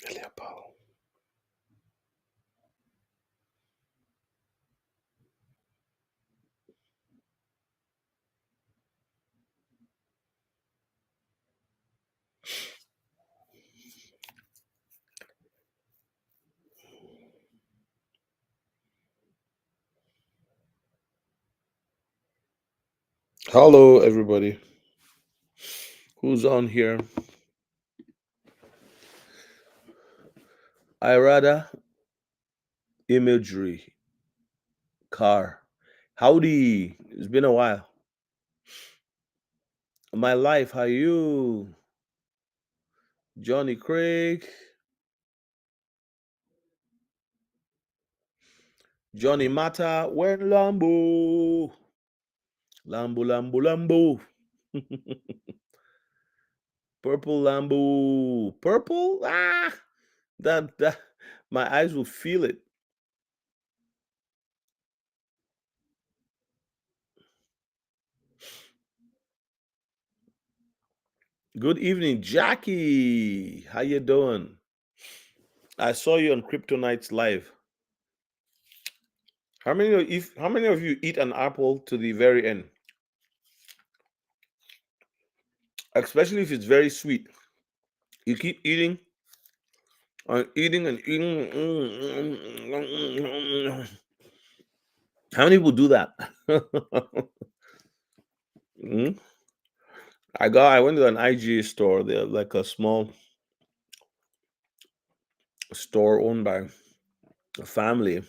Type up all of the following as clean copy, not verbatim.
Ellipal. Hello, everybody. Who's on here? I rather imagery car. Howdy. It's been a while. My life, how you? Johnny Craig. Johnny Mata. When Lambo. Lambo, Lambo, Lambo. Purple Lambo. Purple? Ah, that my eyes will feel it. Good evening, Jackie. How you doing? I saw you on Kryptonite's live. How many of you eat an apple to the very end? Especially if it's very sweet. You keep eating and eating and eating. How many people do that? Mm. I went to an IGA store. They're like a small store owned by a family,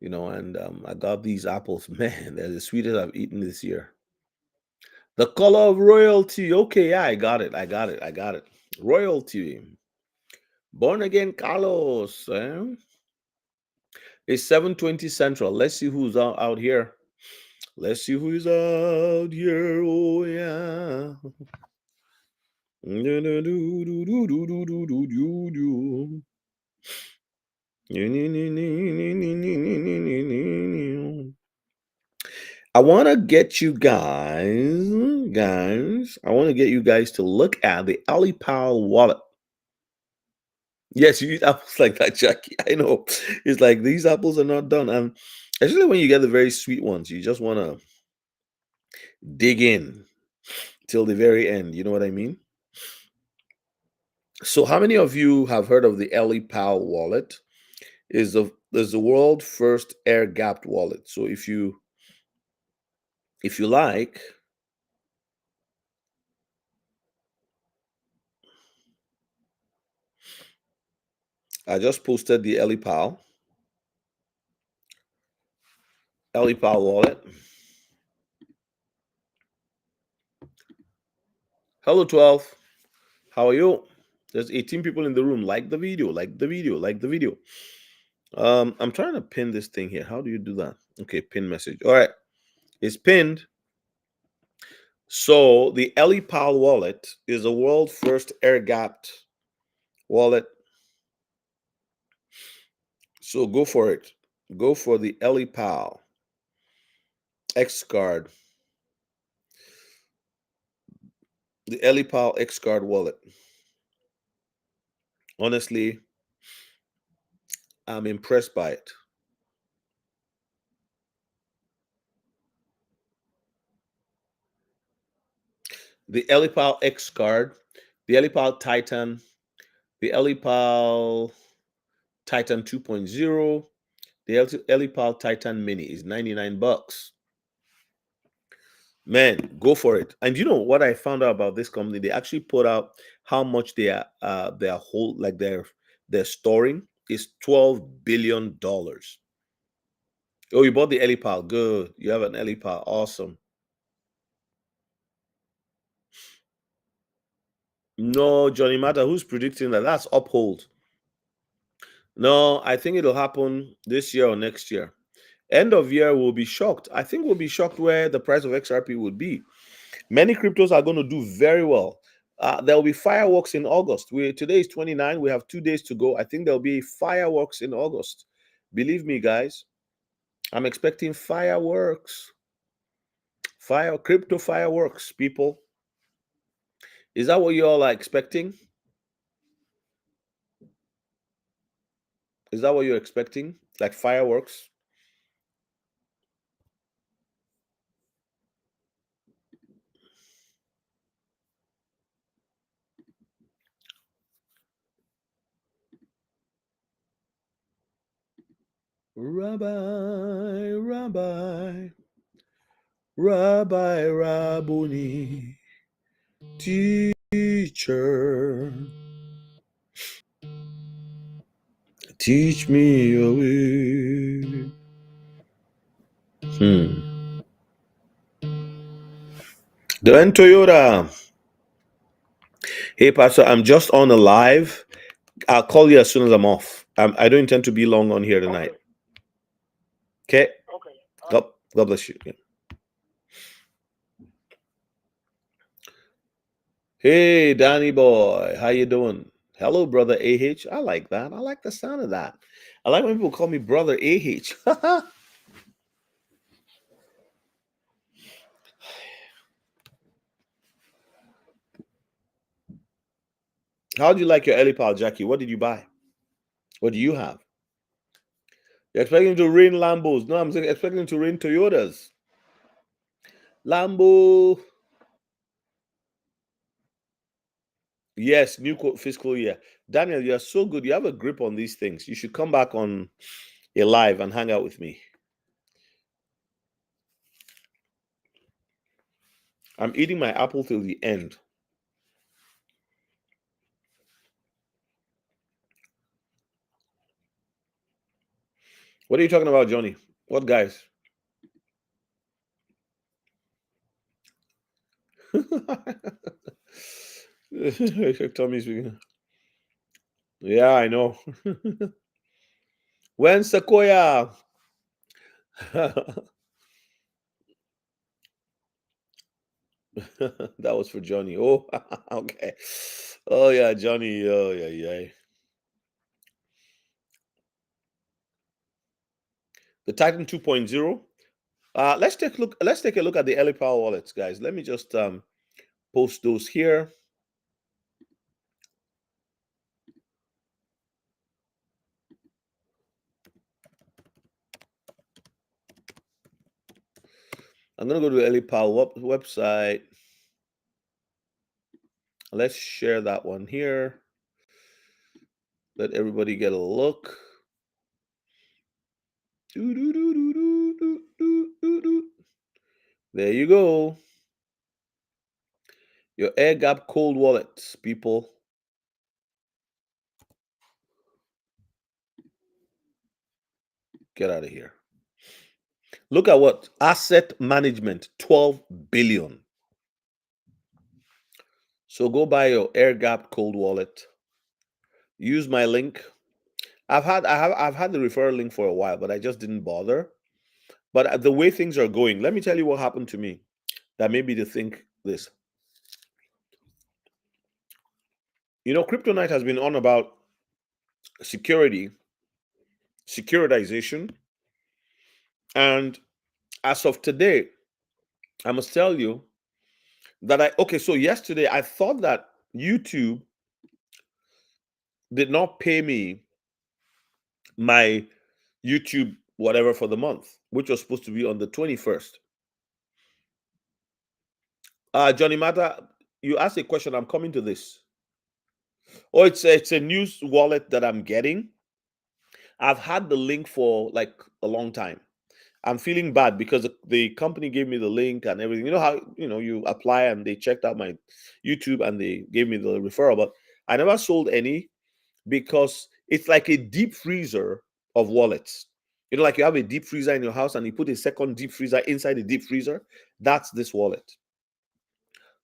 and I got these apples. Man, they're the sweetest I've eaten this year. The color of royalty. Okay, yeah, I got it. I got it. I got it. Royalty. Born again Carlos. It's 7:20 Central. Let's see who's out here. Let's see who's out here. Oh yeah. I want to get you guys. I want to get you guys to look at the Ellipal wallet. Yes, you eat apples like that, Jackie. I know. It's like these apples are not done. And especially when you get the very sweet ones, you just want to dig in till the very end. You know what I mean? So, how many of you have heard of the Ellipal wallet? Is the world first air gapped wallet. So if you like, I just posted the Ellipal wallet. Hello, 12. How are you? There's 18 people in the room. Like the video, like the video, like the video. I'm trying to pin this thing here. How do you do that? Okay, pin message. All right, it's pinned. So the Ellipal wallet is the world first air gapped wallet. So go for it. Go for the Ellipal X card, the Ellipal X card wallet. Honestly, I'm impressed by it. The Ellipal X card, the Ellipal Titan, the Ellipal Titan 2.0, the Ellipal Titan Mini is 99 bucks. Man, go for it. And you know what I found out about this company? They actually put out how much their whole like their storing is $12 billion. Oh, you bought the Ellipal. Good. You have an Ellipal. Awesome. No, Johnny Matter, who's predicting that? That's Uphold. No, I think it'll happen this year or next year. End of year, we'll be shocked. I think we'll be shocked where the price of XRP would be. Many cryptos are going to do very well. There'll be fireworks in August. Today is 29. We have 2 days to go. I think there'll be fireworks in August. Believe me, guys, I'm expecting fireworks. Crypto fireworks, people. Is that what you all are expecting? Is that what you're expecting? Like fireworks? Rabbi, Rabbi, Rabbi Rabuni, teacher, teach me your way. Then Toyota. Hey, Pastor, I'm just on a live. I'll call you as soon as I'm off. I don't intend to be long on here tonight. Okay? God bless you. Yeah. Hey, Danny boy, how you doing? Hello, brother AH. I like that. I like the sound of that. I like when people call me brother AH. How do you like your Ellipal, Jackie? What did you buy? What do you have? You're expecting to rain Lambos. No, I'm expecting to rain Toyotas. Lambo. Yes, new fiscal year. Daniel, you're so good. You have a grip on these things. You should come back on a live and hang out with me. I'm eating my apple till the end. What are you talking about, Johnny? What guys? Tommy's speaking. Yeah, I know. When Sequoia? That was for Johnny. Oh, okay. Oh yeah, Johnny. Oh yeah, yeah. The Titan 2.0. Let's take a look. Let's take a look at the Ellipal wallets, guys. Let me just post those here. I'm gonna go to the Ellipal website. Let's share that one here. Let everybody get a look. There you go. Your Airgapped cold wallets, people. Get out of here. Look at what? Asset management, 12 billion. So go buy your Airgapped cold wallet. Use my link. I've had the referral link for a while, but I just didn't bother. But the way things are going, let me tell you what happened to me that made me to think this. You know, Kryptonite has been on about securitization, and as of today, I must tell you that so yesterday I thought that YouTube did not pay me my YouTube whatever for the month, which was supposed to be on the 21st. Johnny Mata, you asked a question. I'm coming to this. Oh, it's a news wallet that I'm getting. I've had the link for like a long time. I'm feeling bad because the company gave me the link and everything. You know how you apply and they checked out my YouTube and they gave me the referral, but I never sold any because it's like a deep freezer of wallets. You know, like you have a deep freezer in your house and you put a second deep freezer inside the deep freezer. That's this wallet.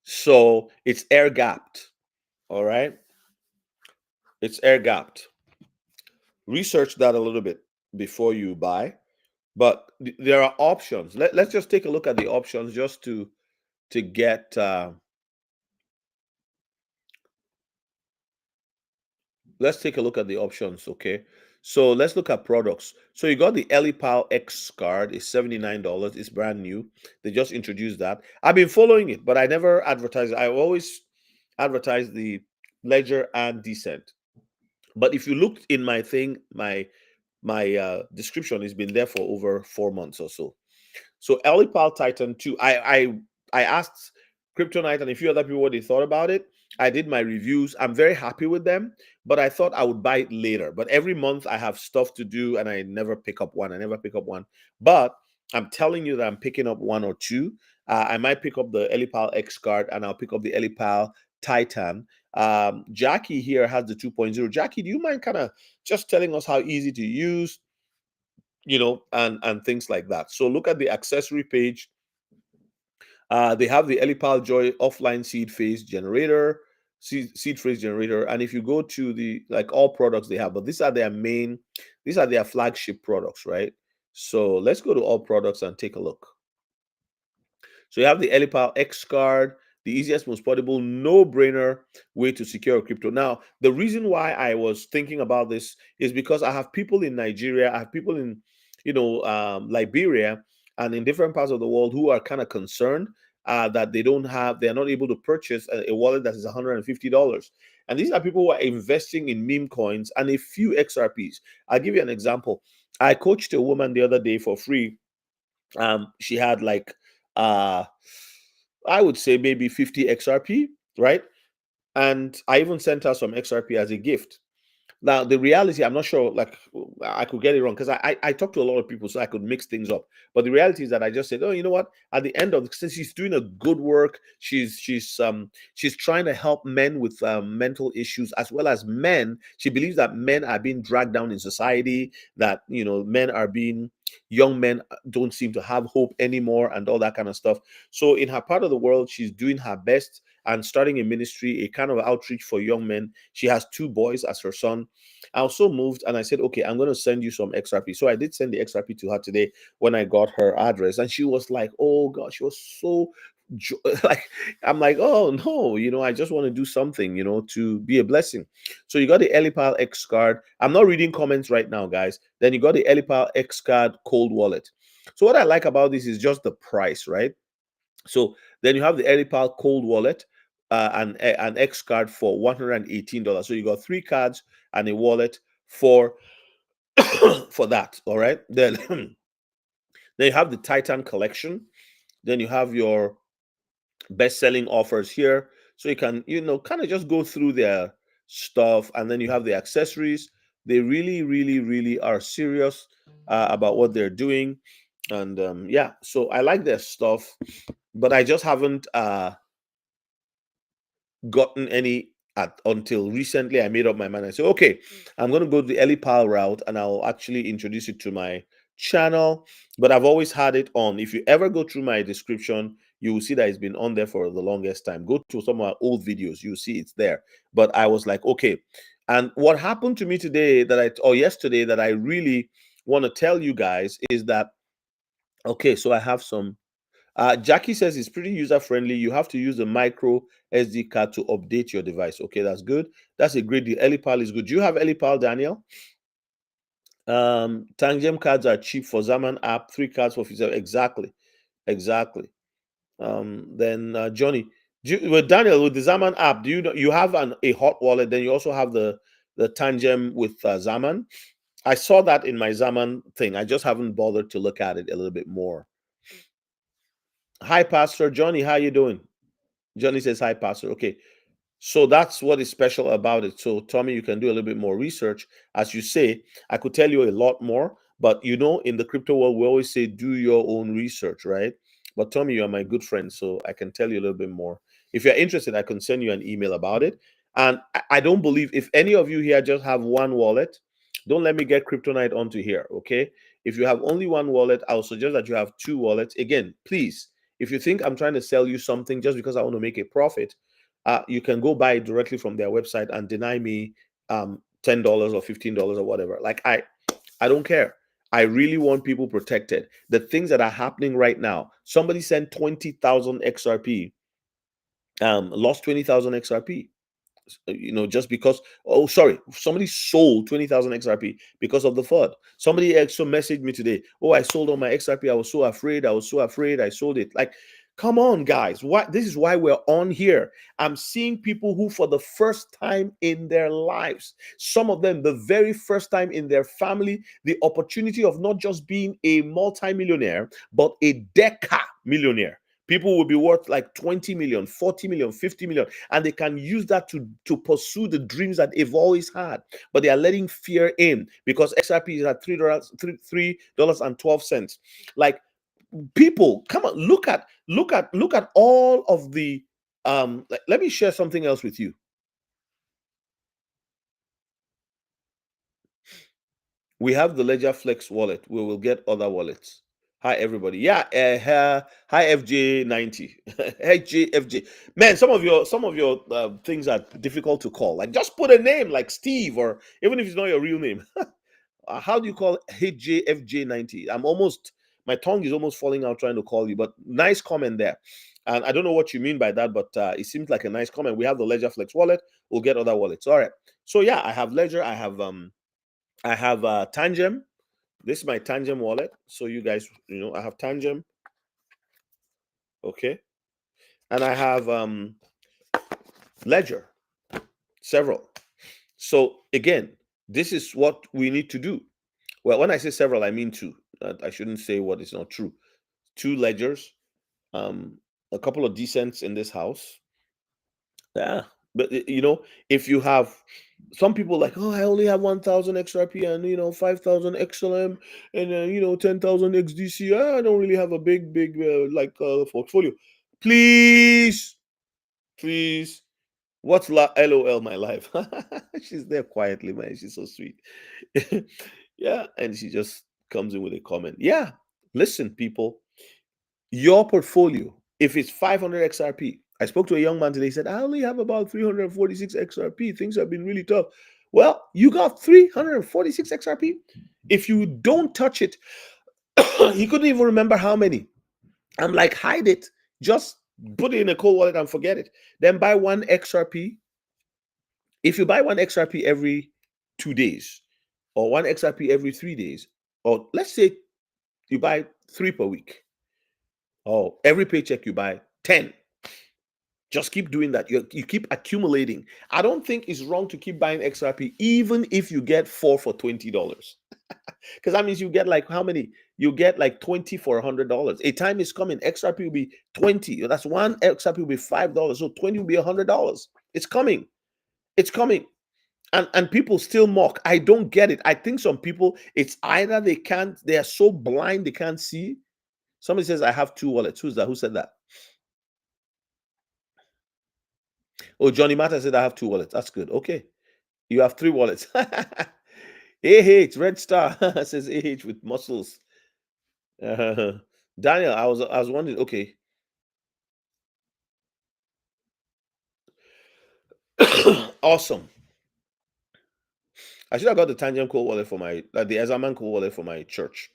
So it's air gapped. All right. It's air gapped. Research that a little bit before you buy. But there are options. Let's just take a look at the options just to get let's take a look at the options, okay? So let's look at products. So you got the Ellipal X card, it's $79. It's brand new. They just introduced that. I've been following it, but I never advertise it. I always advertise the Ledger and Decent. But if you look in my thing, my description has been there for over 4 months or so. So Ellipal Titan 2, I asked Kryptonite and a few other people what they thought about it. I did my reviews. I'm very happy with them, but I thought I would buy it later. But every month I have stuff to do and I never pick up one. I never pick up one. But I'm telling you that I'm picking up one or two. I might pick up the Ellipal X card and I'll pick up the Ellipal Titan. Jackie here has the 2.0. Jackie, do you mind kind of just telling us how easy to use, and things like that? So look at the accessory page. They have the Ellipal Joy offline seed phase generator, seed phrase generator, and if you go to the, like, all products they have, but these are their flagship products, right? So let's go to all products and take a look. So you have the Ellipal X card, the easiest, most portable, no-brainer way to secure crypto. Now, the reason why I was thinking about this is because I have people in Nigeria, I have people in, Liberia, and in different parts of the world who are kind of concerned that they're not able to purchase a wallet that is $150. And these are people who are investing in meme coins and a few XRPs. I'll give you an example. I coached a woman the other day for free. She had like I would say maybe 50 XRP, right? And I even sent her some XRP as a gift. Now, the reality, I'm not sure, like, I could get it wrong because I talked to a lot of people, so I could mix things up. But the reality is that I just said, oh, you know what? At the end of, since she's doing a good work, she's trying to help men with mental issues as well as men. She believes that men are being dragged down in society, that, young men don't seem to have hope anymore and all that kind of stuff. So in her part of the world, she's doing her best and starting a ministry, a kind of outreach for young men. She has two boys as her son. I also moved and I said, okay, I'm going to send you some XRP. So I did send the XRP to her today when I got her address. And she was like, oh God, she was so like, I'm like, oh no, I just want to do something, to be a blessing. So you got the Ellipal X card. I'm not reading comments right now, guys. Then you got the Ellipal X card cold wallet. So what I like about this is just the price, right? So then you have the Ellipal cold wallet and an X card for $118. So you got three cards and a wallet for for that. All right. Then then you have the Titan collection. Then you have your best-selling offers here. So you can, kind of just go through their stuff, and then you have the accessories. They really, really, really are serious about what they're doing. And yeah, so I like their stuff, but I just haven't gotten any until recently. I made up my mind. I said, okay, I'm going to go the Ellipal route and I'll actually introduce it to my channel. But I've always had it on. If you ever go through my description, you will see that it's been on there for the longest time. Go to some of our old videos, you'll see it's there. But I was like, okay. And what happened to me today or yesterday that I really want to tell you guys is that, okay, so I have some Jackie says it's pretty user friendly. You have to use the micro SD card to update your device. Okay, that's good. That's a great deal. Ellipal is good. Do you have Ellipal, Daniel? Tangem cards are cheap for Zaman app. 3 cards for 57. Exactly. Then Johnny, with Daniel, with the Zaman app, do you have a hot wallet? Then you also have the Tangem with Zaman. I saw that in my Zaman thing. I just haven't bothered to look at it a little bit more. Hi, Pastor Johnny. How you doing? Johnny says, hi, Pastor. Okay. So that's what is special about it. So, Tommy, you can do a little bit more research. As you say, I could tell you a lot more, but in the crypto world, we always say, do your own research, right? But Tommy, you are my good friend, so I can tell you a little bit more. If you're interested, I can send you an email about it. And I don't believe, if any of you here just have one wallet, don't let me get Kryptonite onto here, okay? If you have only one wallet, I'll suggest that you have two wallets. Again, please, if you think I'm trying to sell you something just because I want to make a profit, you can go buy it directly from their website and deny me $10 or $15 or whatever. Like, I don't care. I really want people protected. The things that are happening right now, somebody sent 20,000 XRP, lost 20,000 XRP. Just because, oh, sorry, somebody sold 20,000 XRP because of the FUD. Somebody extra messaged me today, oh, I sold all my XRP. I was so afraid. I sold it. Like, come on, guys. This is why we're on here. I'm seeing people who, for the first time in their lives, some of them the very first time in their family, the opportunity of not just being a multimillionaire, but a deca millionaire. People will be worth like 20 million, 40 million, 50 million, and they can use that to pursue the dreams that they've always had. But they are letting fear in because XRP is at $3.12. Like, people, come on, look at all of the let me share something else with you. We have the Ledger Flex wallet. We will get other wallets. Hi everybody. Yeah, hi FJ90. FJ. Man, some of your things are difficult to call. Like, just put a name like Steve, or even if it's not your real name. How do you call HJFJ90? My tongue is almost falling out trying to call you, but nice comment there. And I don't know what you mean by that, but it seems like a nice comment. We have the Ledger Flex wallet. We'll get other wallets. All right. So yeah, I have Ledger. I have Tangem. This is my Tangem wallet. So you guys, I have Tangem. Okay. And I have Ledger. Several. So again, this is what we need to do. Well, when I say several, I mean two. I shouldn't say what is not true. Two ledgers, a couple of decents in this house. Yeah. But if you have some people like, oh, I only have 1,000 XRP and 5,000 XLM and 10,000 XDC. I don't really have a big portfolio. Please, what's LOL my life? She's there quietly, man. She's so sweet. Yeah, and she just comes in with a comment. Yeah, listen, people, your portfolio, if it's 500 XRP, I spoke to a young man today. He said, I only have about 346 XRP. Things have been really tough. Well, you got 346 XRP. If you don't touch it, he couldn't even remember how many. I'm like, hide it. Just put it in a cold wallet and forget it. Then buy one XRP. If you buy one XRP every 2 days, or one XRP every 3 days, or let's say you buy 3 per week, or every paycheck you buy 10. Just keep doing that. You keep accumulating. I don't think it's wrong to keep buying XRP, even if you get 4 for $20. Because that means you get like how many? You get like 20 for $100. A time is coming. XRP will be 20. That's one XRP will be $5. So 20 will be $100. It's coming. It's coming. And people still mock. I don't get it. I think some people, it's either they are so blind they can't see. Somebody says, I have 2 wallets. Who's that? Who said that? Oh, Johnny Matter said, I have 2 wallets. That's good. Okay. You have 3 wallets. AH, Red Star says AH with muscles. Daniel, I was wondering, okay. Awesome. I should have got the Tangent Cold wallet for the Ezaman Cold wallet for my church.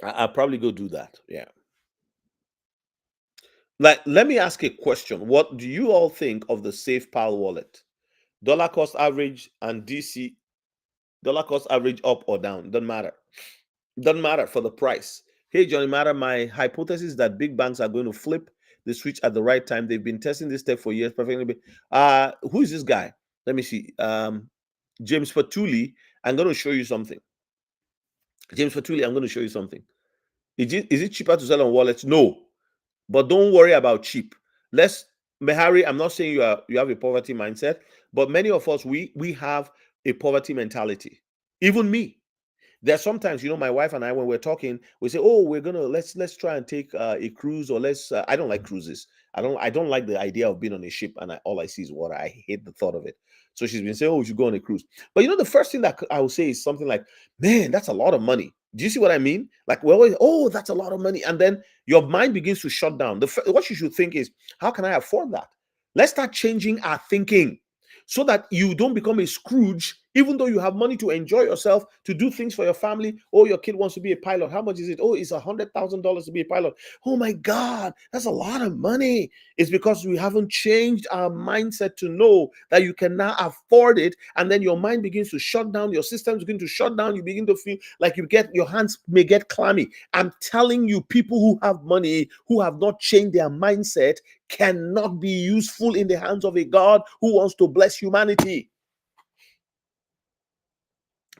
I'll probably go do that. Yeah. Like, let me ask a question. What do you all think of the SafePal wallet? Dollar cost average and DC. Dollar cost average up or down. Doesn't matter. Doesn't matter for the price. Hey, Johnny Matter, my hypothesis is that big banks are going to flip the switch at the right time. They've been testing this tech for years. Perfectly. Who is this guy? Let me see. James Fatuli. I'm going to show you something. James Fatuli, I'm going to show you something. Is it cheaper to sell on wallets? No. But don't worry about cheap. Mehari, I'm not saying you have a poverty mindset, but many of us, we have a poverty mentality. Even me. There's sometimes, my wife and I, when we're talking, we say, "Oh, let's try and take a cruise," or let's. I don't like cruises. I don't like the idea of being on a ship and all I see is water. I hate the thought of it. So she's been saying, "Oh, we should go on a cruise." But the first thing that I will say is something like, "Man, that's a lot of money." Do you see what I mean? Like, we always, "Oh, that's a lot of money," and then your mind begins to shut down. What you should think is, "How can I afford that?" Let's start changing our thinking so that you don't become a Scrooge Even though you have money to enjoy yourself, to do things for your family. Oh, your kid wants to be a pilot. How much is it? Oh, it's $100,000 to be a pilot. Oh my God, that's a lot of money. It's because we haven't changed our mindset to know that you can now afford it. And then your mind begins to shut down, your systems begin to shut down. You begin to feel like your hands may get clammy. I'm telling you, people who have money, who have not changed their mindset, cannot be useful in the hands of a God who wants to bless humanity.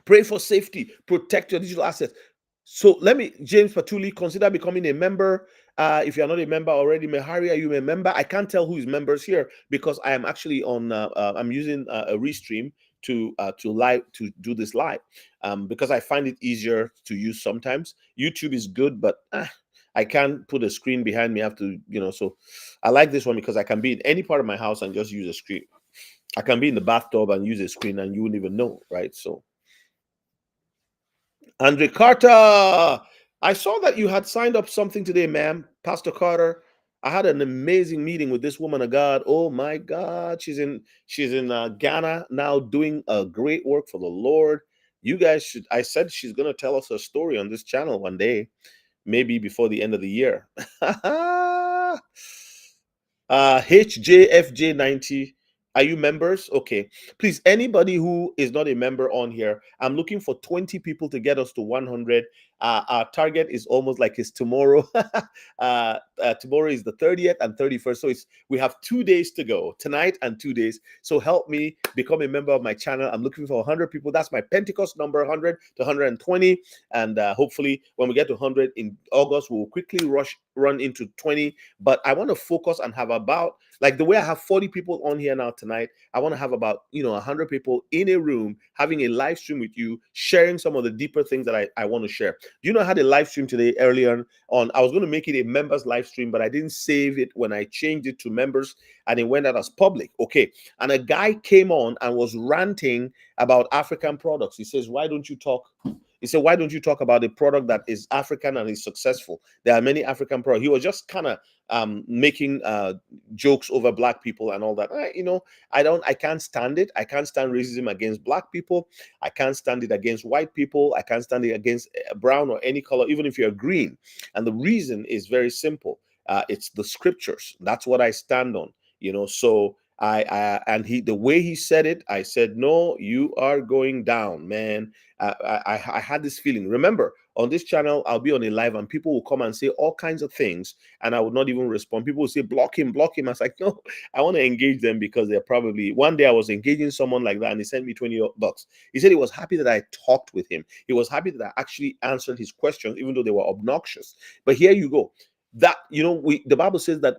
Pray for safety, protect your digital assets. So James Patuli, consider becoming a member. If you're not a member already, Mehari, are you a member? I can't tell who is members here because I am actually on. I'm using a restream to do this live, because I find it easier to use sometimes. YouTube is good, but I can't put a screen behind me. I have to, so I like this one because I can be in any part of my house and just use a screen. I can be in the bathtub and use a screen and you wouldn't even know, right? So. Andre Carter, I saw that you had signed up something today, ma'am. Pastor Carter. I had an amazing meeting with this woman of God. Oh my God, she's in Ghana now, doing a great work for the Lord. You guys should. I said she's gonna tell us her story on this channel one day, maybe before the end of the year. HJFJ90. Are you members? Okay. Please, anybody who is not a member on here, I'm looking for 20 people to get us to 100. Our target is almost like it's tomorrow. Tomorrow is the 30th and 31st. So we have 2 days to go, tonight and 2 days. So help me become a member of my channel. I'm looking for 100 people. That's my Pentecost number, 100 to 120. And hopefully when we get to 100 in August, we'll quickly run into 20. But I want to focus and have about, like the way I have 40 people on here now tonight, I want to have about 100 people in a room having a live stream with you, sharing some of the deeper things that I want to share. You know, I had a live stream today earlier on. I was going to make it a members live stream, but I didn't save it when I changed it to members and it went out as public. Okay. And a guy came on and was ranting about African products. He says, why don't you talk? He said, why don't you talk about a product that is African and is successful? There are many African products. He was just kind of making jokes over black people and all that. I can't stand it. I can't stand racism against black people. I can't stand it against white people. I can't stand it against brown or any color, even if you're green. And the reason is very simple. It's the scriptures. That's what I stand on. So the way he said it, I said, no, you are going down, man. I had this feeling. Remember, on this channel, I'll be on a live and people will come and say all kinds of things and I would not even respond. People will say, block him, block him. I was like, no, I want to engage them because they're probably, one day I was engaging someone like that and he sent me $20. He said he was happy that I talked with him. He was happy that I actually answered his questions, even though they were obnoxious. But here you go. That, the Bible says that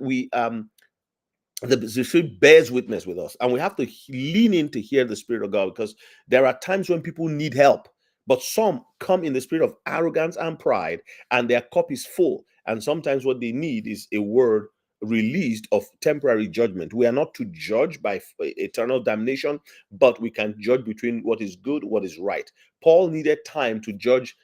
the Spirit bears witness with us, and we have to lean in to hear the Spirit of God, because there are times when people need help, but some come in the spirit of arrogance and pride, and their cup is full. And sometimes what they need is a word released of temporary judgment. We are not to judge by eternal damnation, but we can judge between what is good, what is right. Paul needed time to judge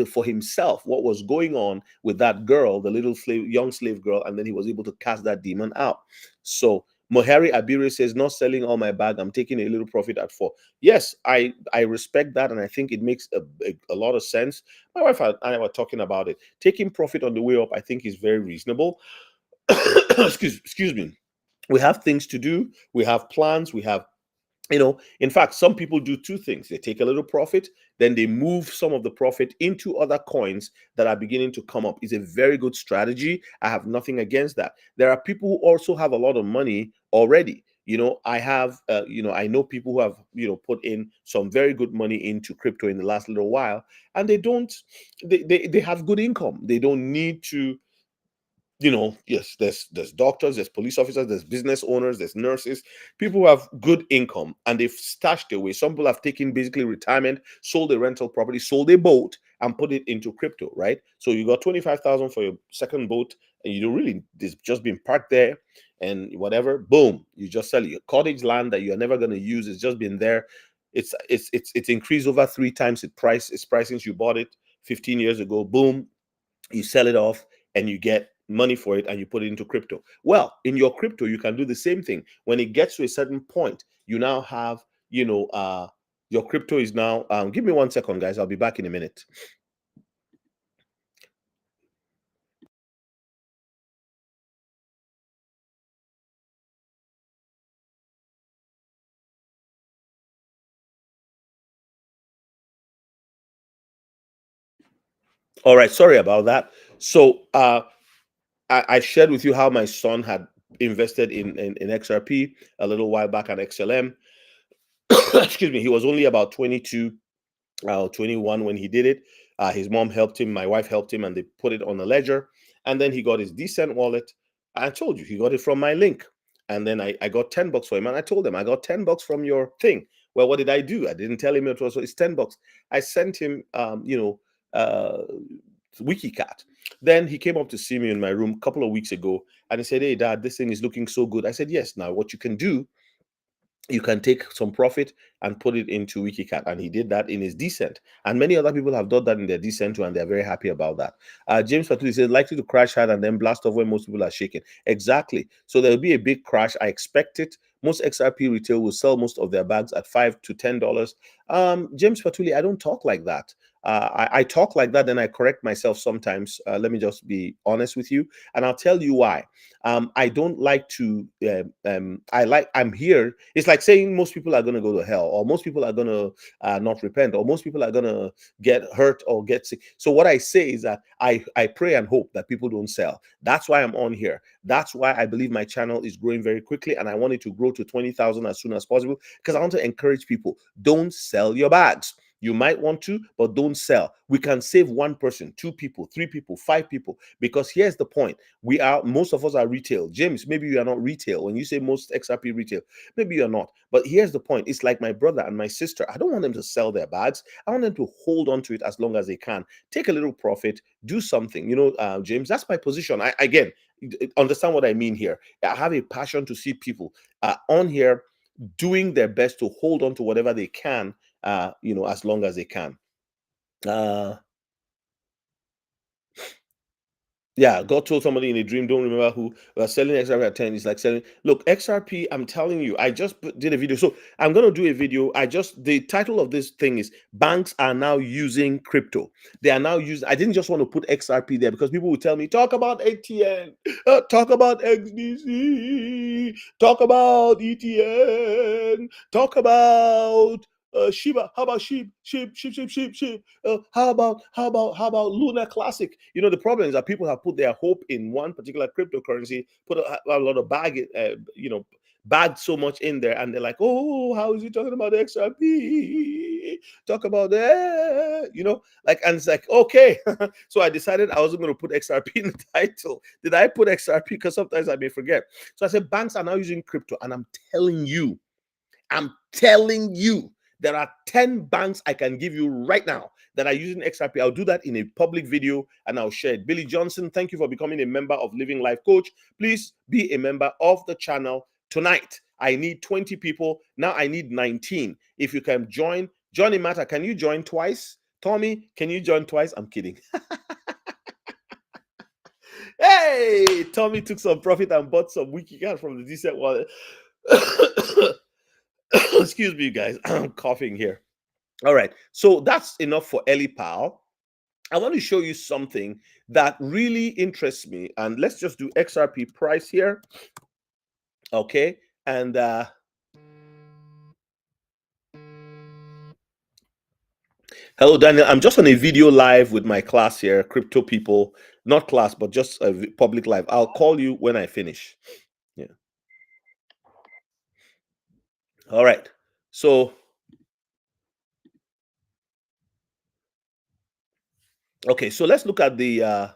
for himself what was going on with that girl, the little young slave girl, and then he was able to cast that demon out. So Mohari Abire says, not selling all my bag, I'm taking a little profit at 4. Yes, I respect that, and I think it makes a lot of sense. My wife and I were talking about it. Taking profit on the way up, I think, is very reasonable. excuse me. We have things to do. We have plans. We have, in fact, some people do two things. They take a little profit, then they move some of the profit into other coins that are beginning to come up. It's a very good strategy. I have nothing against that. There are people who also have a lot of money already. I have, I know people who have, put in some very good money into crypto in the last little while, and they have good income. They don't need to, yes, there's doctors, there's police officers, there's business owners, there's nurses, people who have good income and they've stashed away. Some people have taken basically retirement, sold a rental property, sold a boat, and put it into crypto, right? So you got 25,000 for your second boat, and you don't really, it's just been parked there, and whatever, boom, you just sell your cottage land that you're never going to use. It's just been there. It's increased over 3 times its price since you bought it 15 years ago. Boom, you sell it off and you get money for it and you put it into crypto. Well, in your crypto, you can do the same thing. When it gets to a certain point, you now have, Your crypto is now. Give me 1 second, guys. I'll be back in a minute. All right, sorry about that. So I shared with you how my son had invested in XRP a little while back at XLM. Excuse me. He was only about 22 21 when he did it. His mom helped him, my wife helped him, and they put it on a ledger. And then he got his Decent wallet. I told you he got it from my link. And then I got $10 for him. And I told him, I got $10 from your thing. Well, what did I do? I didn't tell him it was, so it's $10. I sent him, WikiCat. Then he came up to see me in my room a couple of weeks ago and he said, "Hey, Dad, this thing is looking so good." I said, "Yes. Now, what you can do, you can take some profit and put it into WikiCat." And he did that in his Decent. And many other people have done that in their Decent too, and they're very happy about that. James Fatuli says, likely to crash hard and then blast off when most people are shaking. Exactly. So there'll be a big crash. I expect it. Most XRP retail will sell most of their bags at $5 to $10. James Fatuli, I don't talk like that. I talk like that, then I correct myself sometimes. Let me just be honest with you, and I'll tell you why. I don't like to. I'm here. It's like saying most people are going to go to hell, or most people are going to not repent, or most people are going to get hurt or get sick. So what I say is that I pray and hope that people don't sell. That's why I'm on here. That's why I believe my channel is growing very quickly, and I want it to grow to 20,000 as soon as possible, because I want to encourage people: don't sell your bags. You might want to, but don't sell. We can save one person, two people, three people, five people. Because here's the point: most of us are retail. James, maybe you are not retail. When you say most XRP retail, maybe you're not. But here's the point: it's like my brother and my sister. I don't want them to sell their bags. I want them to hold on to it as long as they can. Take a little profit, do something. James, that's my position. Again, understand what I mean here. I have a passion to see people on here doing their best to hold on to whatever they can, as long as they can. Yeah, God told somebody in a dream, don't remember who, selling XRP at 10 is like selling. Look, XRP, I'm telling you, I just did a video. So I'm going to do a video. The title of this thing is Banks Are Now Using Crypto. They are now using, I didn't just want to put XRP there because people would tell me, talk about ATN, talk about XDC, talk about ETN, talk about Shiba. How about Sheep? How about Luna Classic? The problem is that people have put their hope in one particular cryptocurrency, put a lot of bagged so much in there, and they're like, oh, how is he talking about XRP? Talk about that, and it's like, okay. So I decided I wasn't going to put XRP in the title. Did I put XRP? Because sometimes I may forget. So I said banks are now using crypto, and I'm telling you, there are 10 banks I can give you right now that are using XRP. I'll do that in a public video and I'll share it. Billy Johnson, thank you for becoming a member of Living Life Coach. Please be a member of the channel tonight. I need 20 people. Now I need 19. If you can join, Johnny Matter, can you join twice? Tommy, can you join twice? I'm kidding. Hey, Tommy took some profit and bought some WikiCat from the Decent wallet. Excuse me, guys. I'm coughing here. All right. So that's enough for Ellipal. I want to show you something that really interests me. And let's just do XRP price here. Okay. And hello, Daniel. I'm just on a video live with my class here, crypto people. Not class, but just a public live. I'll call you when I finish. Yeah. All right. So, okay. So let's look at the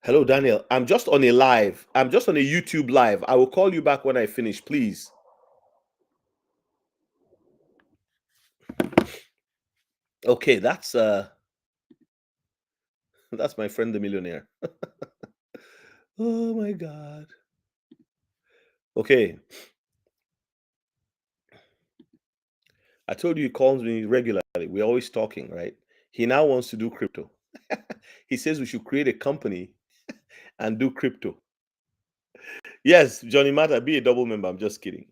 hello, Daniel. I'm just on a live. I'm just on a YouTube live. I will call you back when I finish, please. Okay, that's that's my friend the millionaire. Oh my God. Okay. I told you he calls me regularly. We're always talking, right? He now wants to do crypto. He says we should create a company and do crypto. Yes, Johnny Mata, be a double member. I'm just kidding.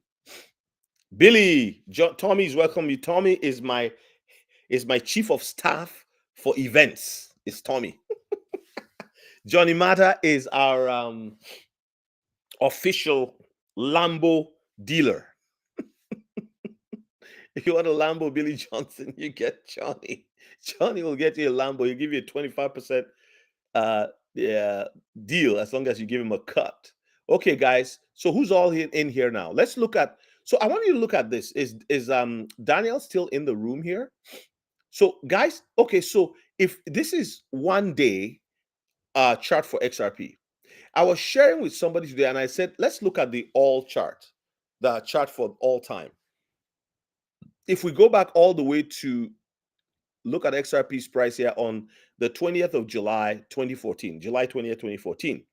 Billy, Tommy's welcome you. Tommy is my chief of staff for events. It's Tommy. Johnny Mata is our official Lambo dealer. If you want a Lambo, Billy Johnson, you get Johnny. Johnny will get you a Lambo. He'll give you a 25% yeah, deal as long as you give him a cut. Okay, guys. So who's all in here now? Let's look at. So I want you to look at this. Is Daniel still in the room here? So guys, okay. So if this is 1 day chart for XRP, I was sharing with somebody today, and I said, let's look at the all chart, the chart for all time. If we go back all the way to look at XRP's price here on the 20th of July, 2014, July 20th, 2014.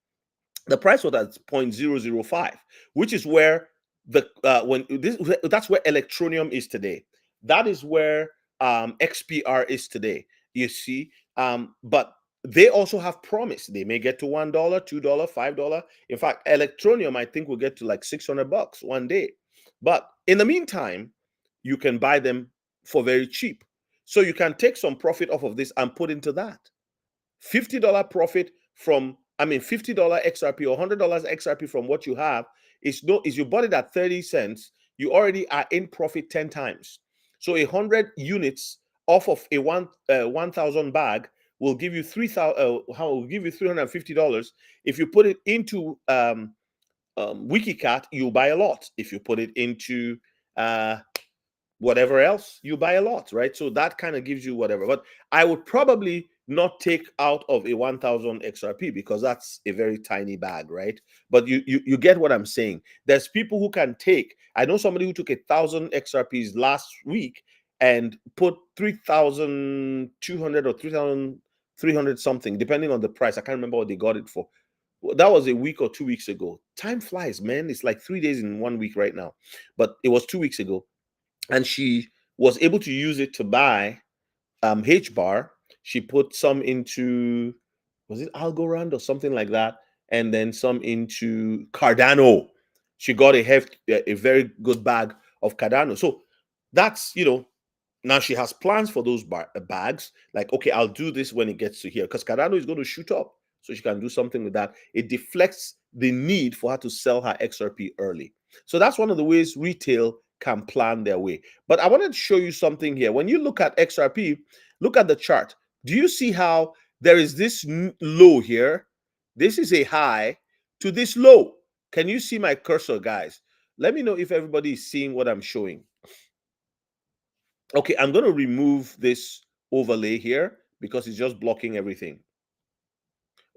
The price was at 0.005, which is where that's where Electronium is today. That is where XPR is today. You see, but they also have promise they may get to $1, $2, $5. In fact, Electronium I think will get to like $600 one day. But in the meantime, you can buy them for very cheap. So you can take some profit off of this and put into that. $50 profit from, $50 XRP or $100 XRP from what you have is you bought it at 30 cents, you already are in profit 10 times. So 100 units off of a 1,000 bag will give you $350. If you put it into Wikicat, you'll buy a lot. If you put it into whatever else, you buy a lot, right? So that kind of gives you whatever. But I would probably not take out of a 1,000 XRP because that's a very tiny bag, right? But you get what I'm saying. There's people who can take. I know somebody who took 1,000 XRPs last week and put 3,200 or 3,300 something, depending on the price. I can't remember what they got it for. That was a week or 2 weeks ago. Time flies, man. It's like 3 days in 1 week right now, but it was 2 weeks ago. And she was able to use it to buy H-bar. She put some into, was it Algorand or something like that, and then some into Cardano. She got a very good bag of Cardano. So that's, now she has plans for those bags. Like, okay, I'll do this when it gets to here because Cardano is going to shoot up. So she can do something with that. It deflects the need for her to sell her XRP early. So that's one of the ways retail can plan their way. But I wanted to show you something here. When you look at XRP, look at the chart. Do you see how there is this low here? This is a high to this low. Can you see my cursor, guys? Let me know if everybody is seeing what I'm showing. Okay, I'm going to remove this overlay here because it's just blocking everything.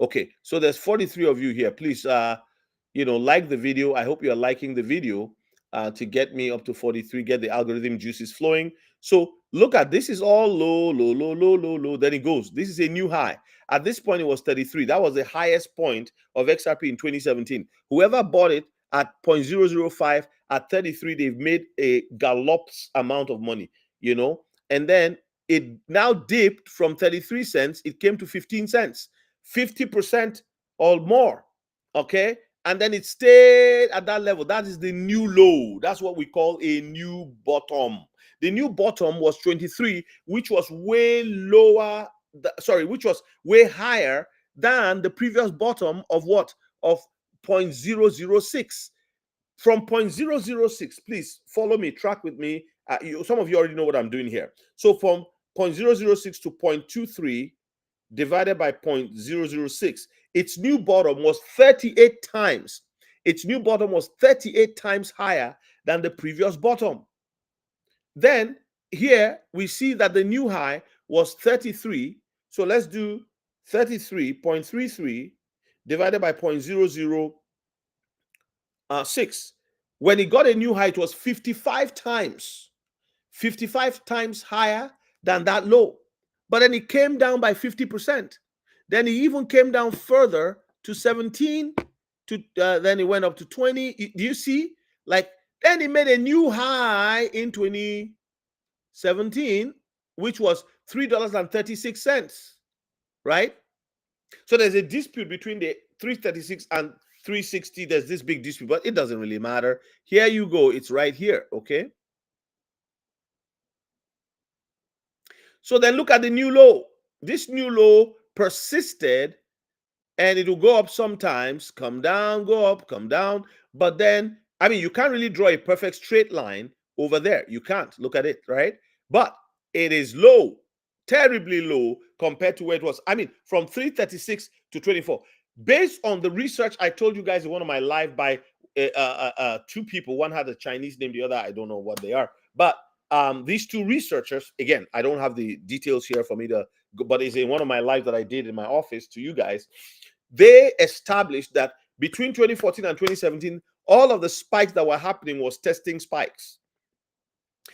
Okay, so there's 43 of you here. Please, like the video. I hope you are liking the video to get me up to 43, get the algorithm juices flowing. So look at this is all low, low, low, low, low, low. Then it goes. This is a new high. At this point, it was 33. That was the highest point of XRP in 2017. Whoever bought it at 0.005 at 33, they've made a gallops amount of money, and then it now dipped from 33 cents. It came to 15 cents, 50% or more. Okay. And then it stayed at that level. That is the new low. That's what we call a new bottom. The new bottom was 23, which was way lower. Which was way higher than the previous bottom of what? Of 0.006. From 0.006, please follow me, track with me. Some of you already know what I'm doing here. So from 0.006 to 0.23 divided by 0.006, its new bottom was 38 times. Its new bottom was 38 times higher than the previous bottom. Then here we see that the new high was 33. So let's do 33.33 divided by 0.006. When it got a new high, it was 55 times higher than that low. But then it came down by 50%. Then it even came down further to 17. Then it went up to 20. Do you see? Then it made a new high in 2017, which was $3.36, right? So there's a dispute between the 336 and 360, there's this big dispute, but it doesn't really matter. Here you go. It's right here. Okay. So then look at the new low. This new low persisted, and it will go up sometimes, come down, go up, come down. But then, I mean, you can't really draw a perfect straight line over there. You can't look at it, right? But it is low, terribly low compared to where it was. I mean, from 336 to 24. Based on the research I told you guys in one of my live by two people. One had a Chinese name, the other, I don't know what they are. But these two researchers, again, I don't have the details here for me to, but it's in one of my lives that I did in my office to you guys. They established that between 2014 and 2017, all of the spikes that were happening was testing spikes.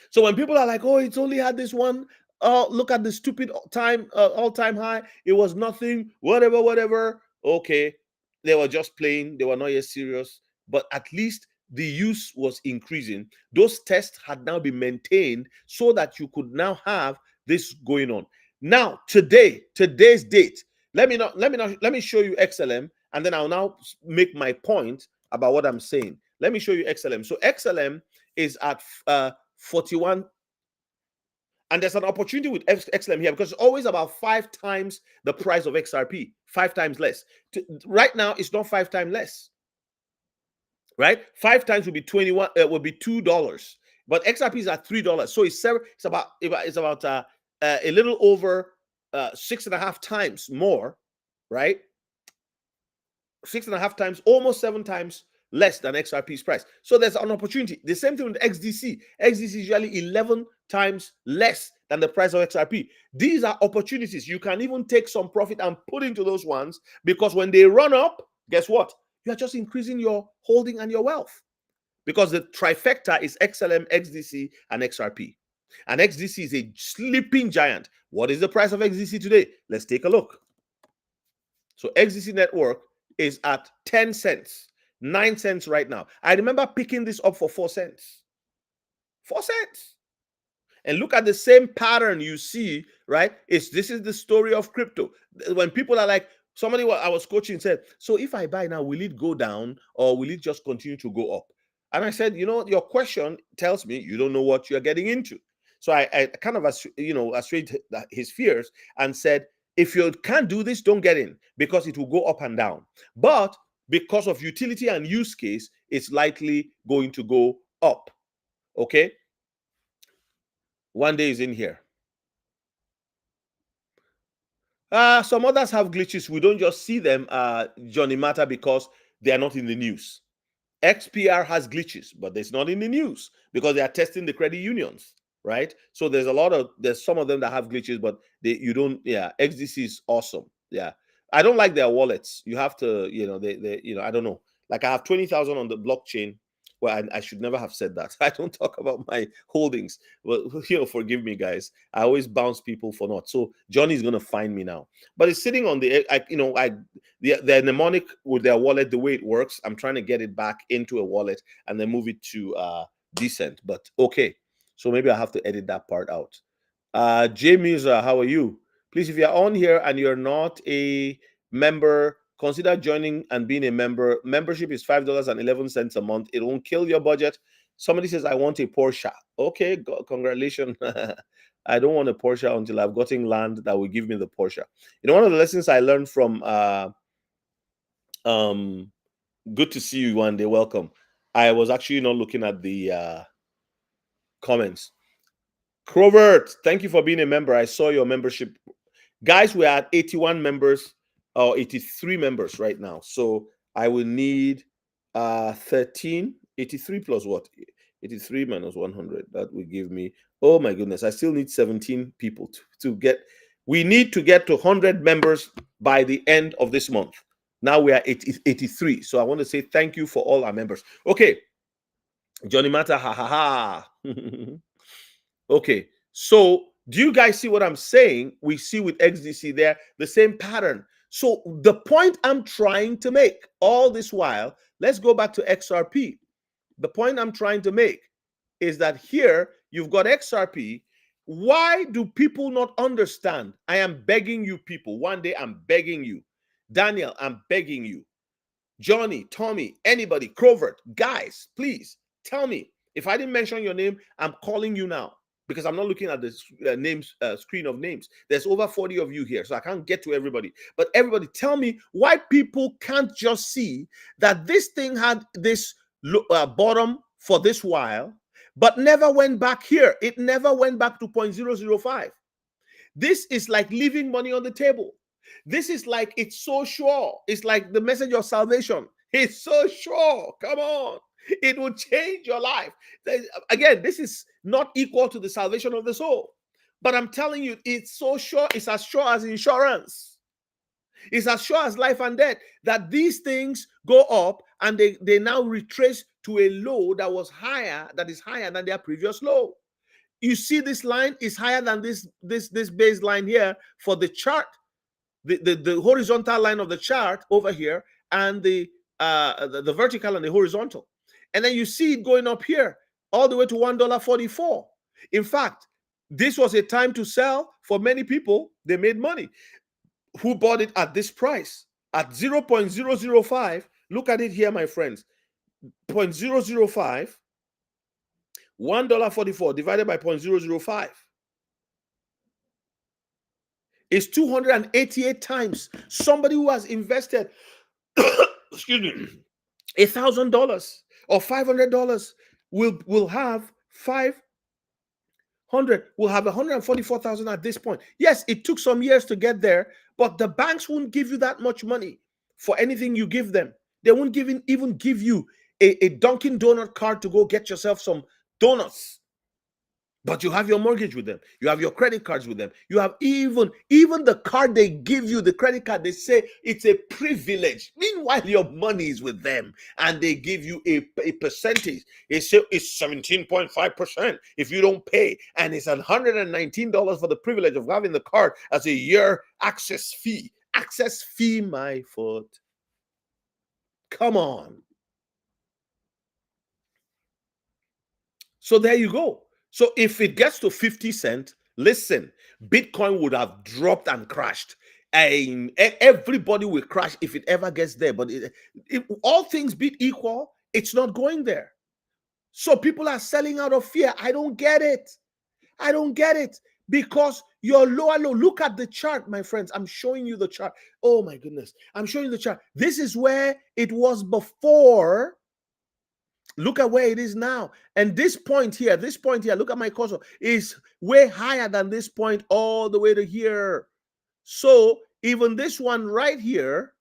So when people are like, "Oh, it's only had this one," look at the stupid all-time high. It was nothing. Whatever. Okay, they were just playing. They were not yet serious. But at least the use was increasing. Those tests had now been maintained so that you could now have this going on. Now, today's date. Let me show you XLM, and then I'll now make my point about what I'm saying. Let me show you XLM. So XLM is at 41, and there's an opportunity with XLM here because it's always about 5 times the price of XRP, 5 times less. Right now, it's not 5 times less. Right, 5 times would be 21. Would be $2, but XRP is at $3, so it's about a little over 6.5 times more, right? 6.5 times, almost 7 times less than XRP's price. So there's an opportunity. The same thing with XDC. XDC is usually 11 times less than the price of XRP. These are opportunities. You can even take some profit and put into those ones, because when they run up, guess what? You are just increasing your holding and your wealth, because the trifecta is XLM, XDC, and XRP. And XDC is a sleeping giant. What is the price of XDC today? Let's take a look. So XDC network is at 10 cents, 9 cents right now. I remember picking this up for 4 cents. 4 cents. And look at the same pattern you see, right? This is the story of crypto. When people are like, somebody I was coaching said, so if I buy now, will it go down or will it just continue to go up? And I said, your question tells me you don't know what you're getting into. So I kind of assuaged his fears and said, if you can't do this, don't get in, because it will go up and down. But because of utility and use case, it's likely going to go up. Okay. One day is in here. Some others have glitches. We don't just see them, Johnny Matter, because they are not in the news. XPR has glitches, but it's not in the news because they are testing the credit unions, right? So there's some of them that have glitches, but you don't. Yeah, XDC is awesome. Yeah, I don't like their wallets. You have to, I don't know. Like I have 20,000 on the blockchain. Well, I should never have said that. I don't talk about my holdings. Well, forgive me, guys. I always bounce people for not. So Johnny's gonna find me now. But it's sitting on the, the mnemonic with their wallet. The way it works, I'm trying to get it back into a wallet and then move it to Decent. But okay, so maybe I have to edit that part out. Jay Musa, how are you? Please, if you're on here and you're not a member, consider joining and being a member. Membership is $5.11 a month. It won't kill your budget. Somebody says, I want a Porsche. Okay, congratulations. I don't want a Porsche until I've gotten land that will give me the Porsche. One of the lessons I learned from good to see you one day. Welcome. I was actually not looking at the comments. Crovert, thank you for being a member. I saw your membership. Guys, we're at 81 members or 83 members right now. So I will need 13, 83 plus what? 83 minus 100. That will give me, oh my goodness, I still need 17 people to get. We need to get to 100 members by the end of this month. Now we are 83. So I want to say thank you for all our members. Okay. Johnny Matter, ha ha ha. Okay, so do you guys see what I'm saying? We see with XDC there the same pattern. So the point I'm trying to make all this while, let's go back to XRP. The point I'm trying to make is that here you've got XRP. Why do people not understand? I am begging you people. One day I'm begging you. Daniel, I'm begging you. Johnny, Tommy, anybody, Crovert, guys, please tell me. If I didn't mention your name, I'm calling you now because I'm not looking at the names screen of names. There's over 40 of you here, so I can't get to everybody. But everybody, tell me why people can't just see that this thing had this bottom for this while, but never went back here. It never went back to 0.005. This is like leaving money on the table. This is like, it's so sure. It's like the message of salvation. It's so sure. Come on. It will change your life. Again, this is not equal to the salvation of the soul. But I'm telling you, it's so sure. It's as sure as insurance. It's as sure as life and death that these things go up and they now retrace to a low that was higher, that is higher than their previous low. You see, this line is higher than this baseline here for the chart, the horizontal line of the chart over here, and the vertical and the horizontal. And then you see it going up here all the way to $1.44. In fact, this was a time to sell for many people. They made money. Who bought it at this price? At 0.005. Look at it here, my friends. 0.005. $1.44 divided by 0.005 is 288 times. Somebody who has invested, excuse me, $1,000 or $500 will have 144,000 at this point. Yes, it took some years to get there, but the banks won't give you that much money for anything you give them. They won't even give you a Dunkin' Donut card to go get yourself some donuts. But you have your mortgage with them. You have your credit cards with them. You have even the card they give you, the credit card, they say it's a privilege. Meanwhile, your money is with them and they give you a percentage. They say it's 17.5% if you don't pay. And it's $119 for the privilege of having the card as a year access fee. Access fee, my foot. Come on. So there you go. So if it gets to 50 cents, listen, Bitcoin would have dropped and crashed. And everybody will crash if it ever gets there. But if all things be equal, it's not going there. So people are selling out of fear. I don't get it. I don't get it. Because you're lower low. Look at the chart, my friends. I'm showing you the chart. Oh my goodness. I'm showing you the chart. This is where it was before. Look at where it is now. And this point here, look at my cursor, is way higher than this point all the way to here. So even this one right here,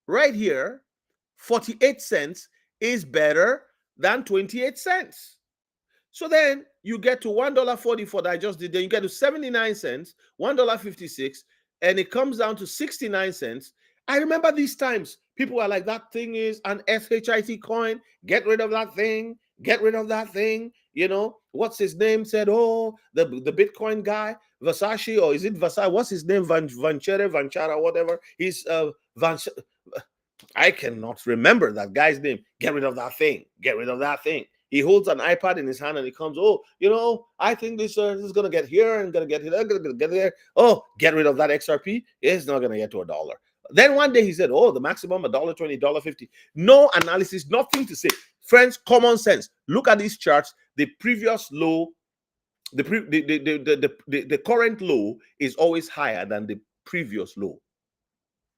48 cents is better than 28 cents. So then you get to $1.44 that I just did. Then you get to 79 cents, $1.56, and it comes down to 69 cents. I remember these times. People are like, that thing is an SHIT coin. Get rid of that thing. Get rid of that thing. You know, what's his name said, oh, the Bitcoin guy, Versace, or is it Versace? What's his name? Vanchara, whatever. He's I cannot remember that guy's name. Get rid of that thing. Get rid of that thing. He holds an iPad in his hand and he comes, oh, you know, I think this is going to get here and going to get here, going to get there. Oh, get rid of that XRP. It's not going to get to $1. Then one day he said, oh, the maximum $1.20, $1.50. No analysis, nothing to say. Friends, common sense. Look at these charts. The previous low, the current low is always higher than the previous low.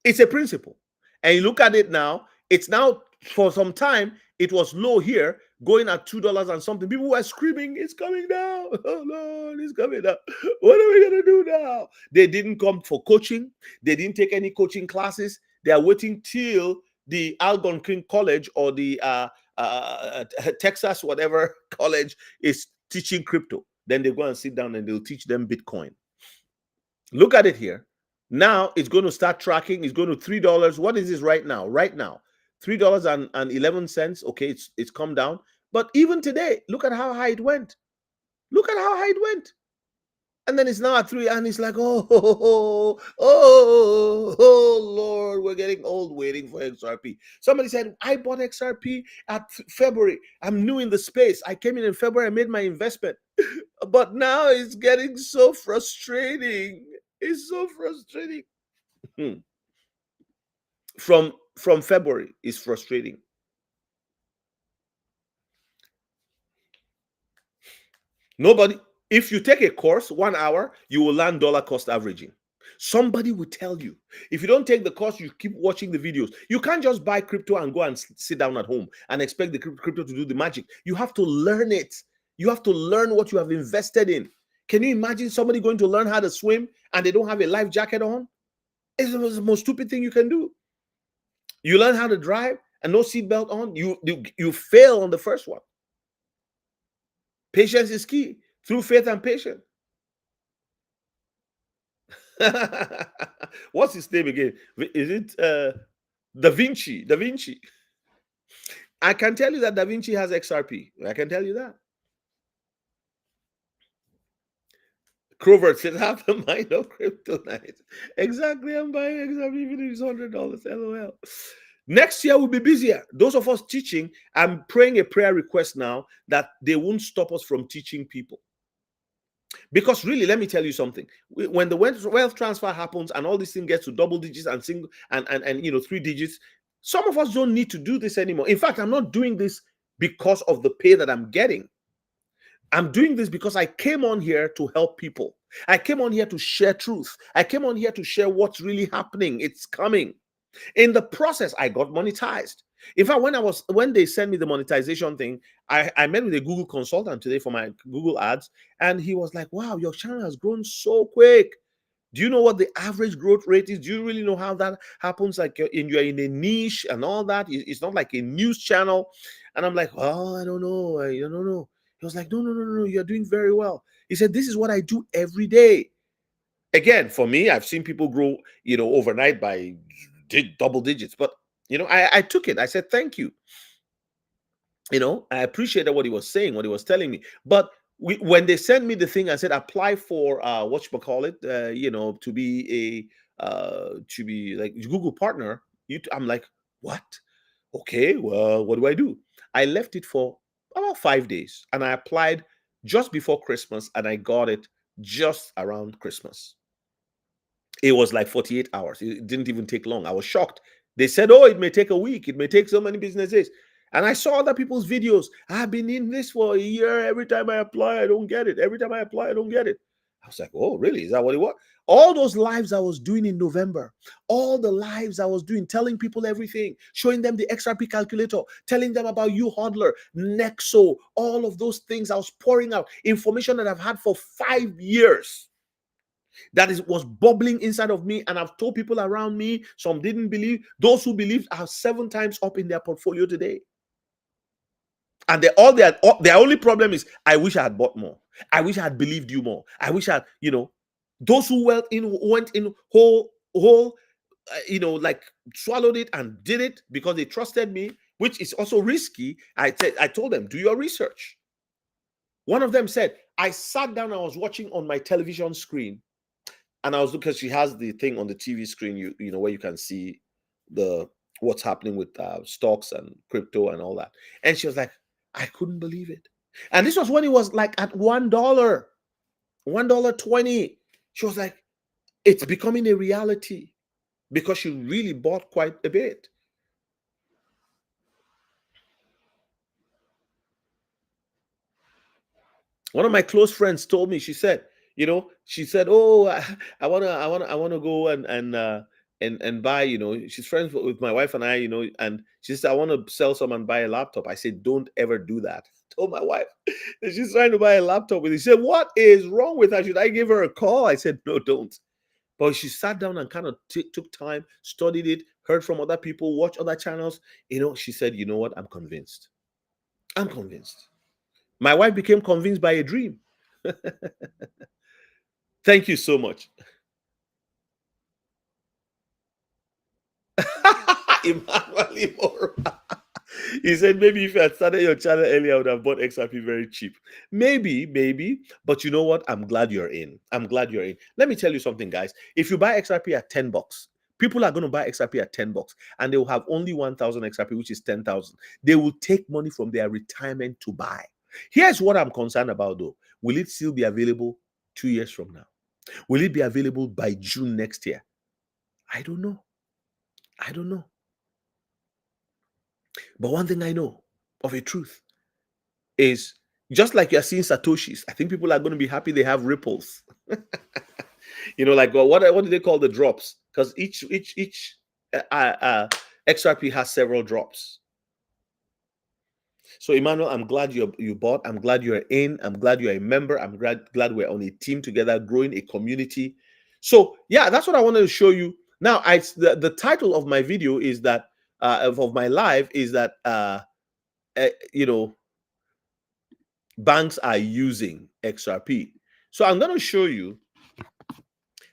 It's a principle. And you look at it now, it's now, for some time, it was low here, going at $2 and something. People were screaming, it's coming down. Oh, Lord, it's coming down. What are we going to do now? They didn't come for coaching. They didn't take any coaching classes. They are waiting till the Algonquin College or the Texas, whatever college is teaching crypto. Then they go and sit down and they'll teach them Bitcoin. Look at it here. Now it's going to start tracking. It's going to $3. What is this right now? Right now, $3.11. Okay, it's come down. But even today, look at how high it went. Look at how high it went. And then it's now at 3, and it's like, oh, Lord, we're getting old waiting for XRP. Somebody said, I bought XRP at February. I'm new in the space. I came in February. I made my investment. But now it's getting so frustrating. It's so frustrating. From from February is frustrating. Nobody, if you take a course, 1 hour, you will learn dollar cost averaging. Somebody will tell you. If you don't take the course, you keep watching the videos. You can't just buy crypto and go and sit down at home and expect the crypto to do the magic. You have to learn it. You have to learn what you have invested in. Can you imagine somebody going to learn how to swim and they don't have a life jacket on? It's the most stupid thing you can do. You learn how to drive and no seatbelt on, you fail on the first one. Patience is key. Through faith and patience. What's his name again? Is it Da Vinci? Da Vinci. I can tell you that Da Vinci has XRP. I can tell you that. Crovert said, "Have the mind of kryptonite." Exactly, I'm buying XRP even if it's $100. LOL. Next year will be busier. Those of us teaching, I'm praying a prayer request now that they won't stop us from teaching people. Because really, let me tell you something. When the wealth transfer happens and all these things get to double digits and single and 3 digits, some of us don't need to do this anymore. In fact, I'm not doing this because of the pay that I'm getting. I'm doing this because I came on here to help people. I came on here to share truth. I came on here to share what's really happening. It's coming. In the process, I got monetized. In fact, when they sent me the monetization thing, I met with a Google consultant today for my Google ads, and he was like, "Wow, your channel has grown so quick. Do you know what the average growth rate is? Do you really know how that happens? Like you're in a niche and all that. It's not like a news channel." And I'm like, "Oh, I don't know. I don't know." He was like, No. You're doing very well." He said, "This is what I do every day." Again, for me, I've seen people grow, overnight by double digits, but I took it. I said, "Thank you." I appreciated what he was saying, what he was telling me. But when they sent me the thing, I said, "Apply for what you call it, to be to be like Google partner." I'm like, "What? Okay, well, what do I do?" I left it for about 5 days, and I applied just before Christmas, and I got it just around Christmas. It was like 48 hours. It didn't even take long. I was shocked. They said, "Oh, it may take a week. It may take so many business days." And I saw other people's videos. "I've been in this for a year. Every time I apply, I don't get it. Every time I apply, I don't get it." I was like, "Oh, really? Is that what it was?" All those lives I was doing in November, all the lives I was doing, telling people everything, showing them the XRP calculator, telling them about you hodler, Nexo, all of those things. I was pouring out information that I've had for 5 years. That was bubbling inside of me, and I've told people around me. Some didn't believe. Those who believed are 7 times up in their portfolio today. And their only problem is, "I wish I had bought more. I wish I had believed you more. I wish I had, those who went in whole, like swallowed it and did it because they trusted me, which is also risky." I told them, "Do your research." One of them said, "I sat down, I was watching on my television screen, and I was looking, because she has the thing on the TV screen, where you can see what's happening with stocks and crypto and all that." And she was like, "I couldn't believe it." And this was when it was like at $1, $1.20. She was like, "It's becoming a reality," because she really bought quite a bit. One of my close friends told me, she said, "Oh, I wanna go and buy, she's friends with my wife and I, and she said, "I want to sell some and buy a laptop." I said, "Don't ever do that." I told my wife that she's trying to buy a laptop with. She said, "What is wrong with her? Should I give her a call?" I said, "No, don't." But she sat down and kind of took time, studied it, heard from other people, watched other channels. She said, "You know what? I'm convinced. I'm convinced." My wife became convinced by a dream. Thank you so much. Emmanuel Imora. He said, "Maybe if you had started your channel earlier, I would have bought XRP very cheap." Maybe. But you know what? I'm glad you're in. I'm glad you're in. Let me tell you something, guys. If you buy XRP at $10, people are going to buy XRP at $10, and they will have only 1,000 XRP, which is 10,000. They will take money from their retirement to buy. Here's what I'm concerned about, though. Will it still be available 2 years from now? Will it be available by June next year? I don't know. I don't know. But one thing I know of a truth is just like you're seeing Satoshis, I think people are going to be happy they have ripples. Like what do they call the drops? Because each XRP has several drops. So Emmanuel, I'm glad you bought. I'm glad you're in. I'm glad you're a member. I'm glad we're on a team together, growing a community. So yeah, that's what I wanted to show you. Now, the title of my video is that of my live is that banks are using XRP. So I'm going to show you.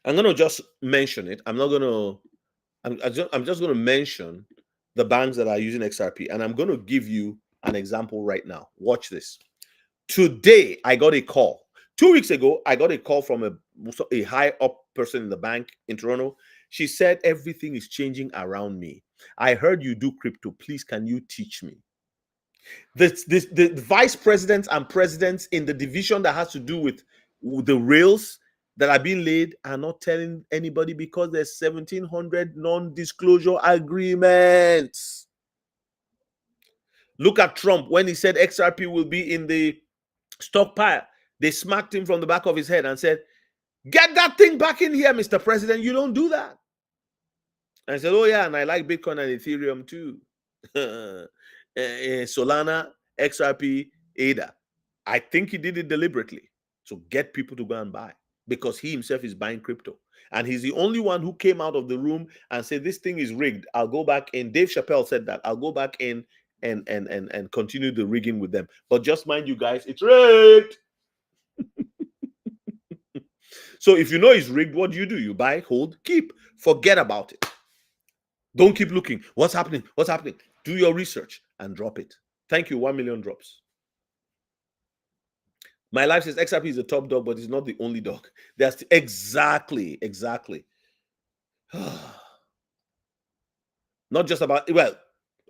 I'm going to just mention it. I'm not going to. I'm just going to mention the banks that are using XRP, and I'm going to give you an example right now. Watch this. Today, I got a call. 2 weeks ago, I got a call from a high up person in the bank in Toronto. She said, everything is changing around me. I heard you do crypto. Please, can you teach me? The vice presidents and presidents in the division that has to do with the rails that are being laid are not telling anybody because there's 1,700 non-disclosure agreements. Look at Trump when he said XRP will be in the stockpile. They smacked him from the back of his head and said, get that thing back in here, Mr. President. You don't do that. And I said, oh yeah, and I like Bitcoin and Ethereum too. Solana, XRP, ADA. I think he did it deliberately to get people to go and buy, because he himself is buying crypto. And he's the only one who came out of the room and said, this thing is rigged. I'll go back in. Dave Chappelle said that. I'll go back in and continue the rigging with them. But just mind you guys, it's rigged. So if you know it's rigged, what do? You buy, hold, keep. Forget about it. Don't keep looking. What's happening? What's happening? Do your research and drop it. Thank you. 1 million drops. My life says XRP is the top dog, but it's not the only dog. That's exactly. Not just about, well,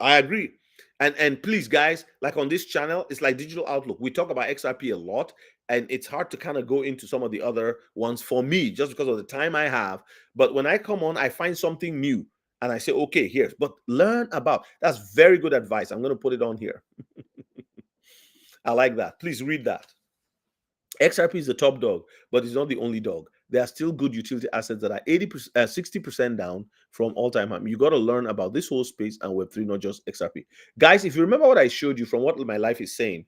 I agree. And please, guys, like on this channel, it's like Digital Outlook. We talk about XRP a lot, and it's hard to kind of go into some of the other ones for me, just because of the time I have. But when I come on, I find something new, and I say, okay, here. But learn about. That's very good advice. I'm going to put it on here. I like that. Please read that. XRP is the top dog, but it's not the only dog. There are still good utility assets that are 80%, 60% down from all-time high. You got to learn about this whole space and Web3, not just XRP. Guys, if you remember what I showed you from what my life is saying,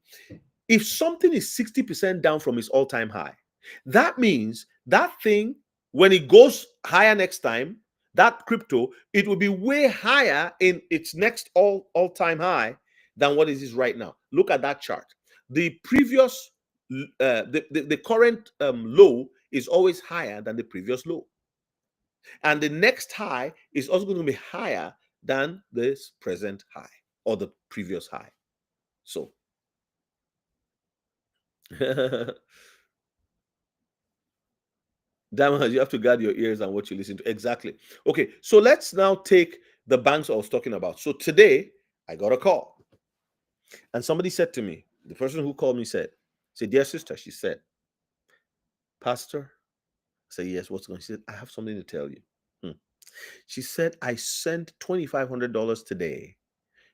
if something is 60% down from its all-time high, that means that thing, when it goes higher next time, that crypto, it will be way higher in its next all-time high than what it is right now. Look at that chart. The previous the current low is always higher than the previous low, and the next high is also going to be higher than this present high or the previous high. So Diamond, you have to guard your ears and what you listen to. Exactly. Okay, so let's now take the banks I was talking about. So today I got a call, and somebody said to me, the person who called me said, dear sister, she said, Pastor, I said, yes, what's going on? She said, I have something to tell you. She said, I sent $2,500 today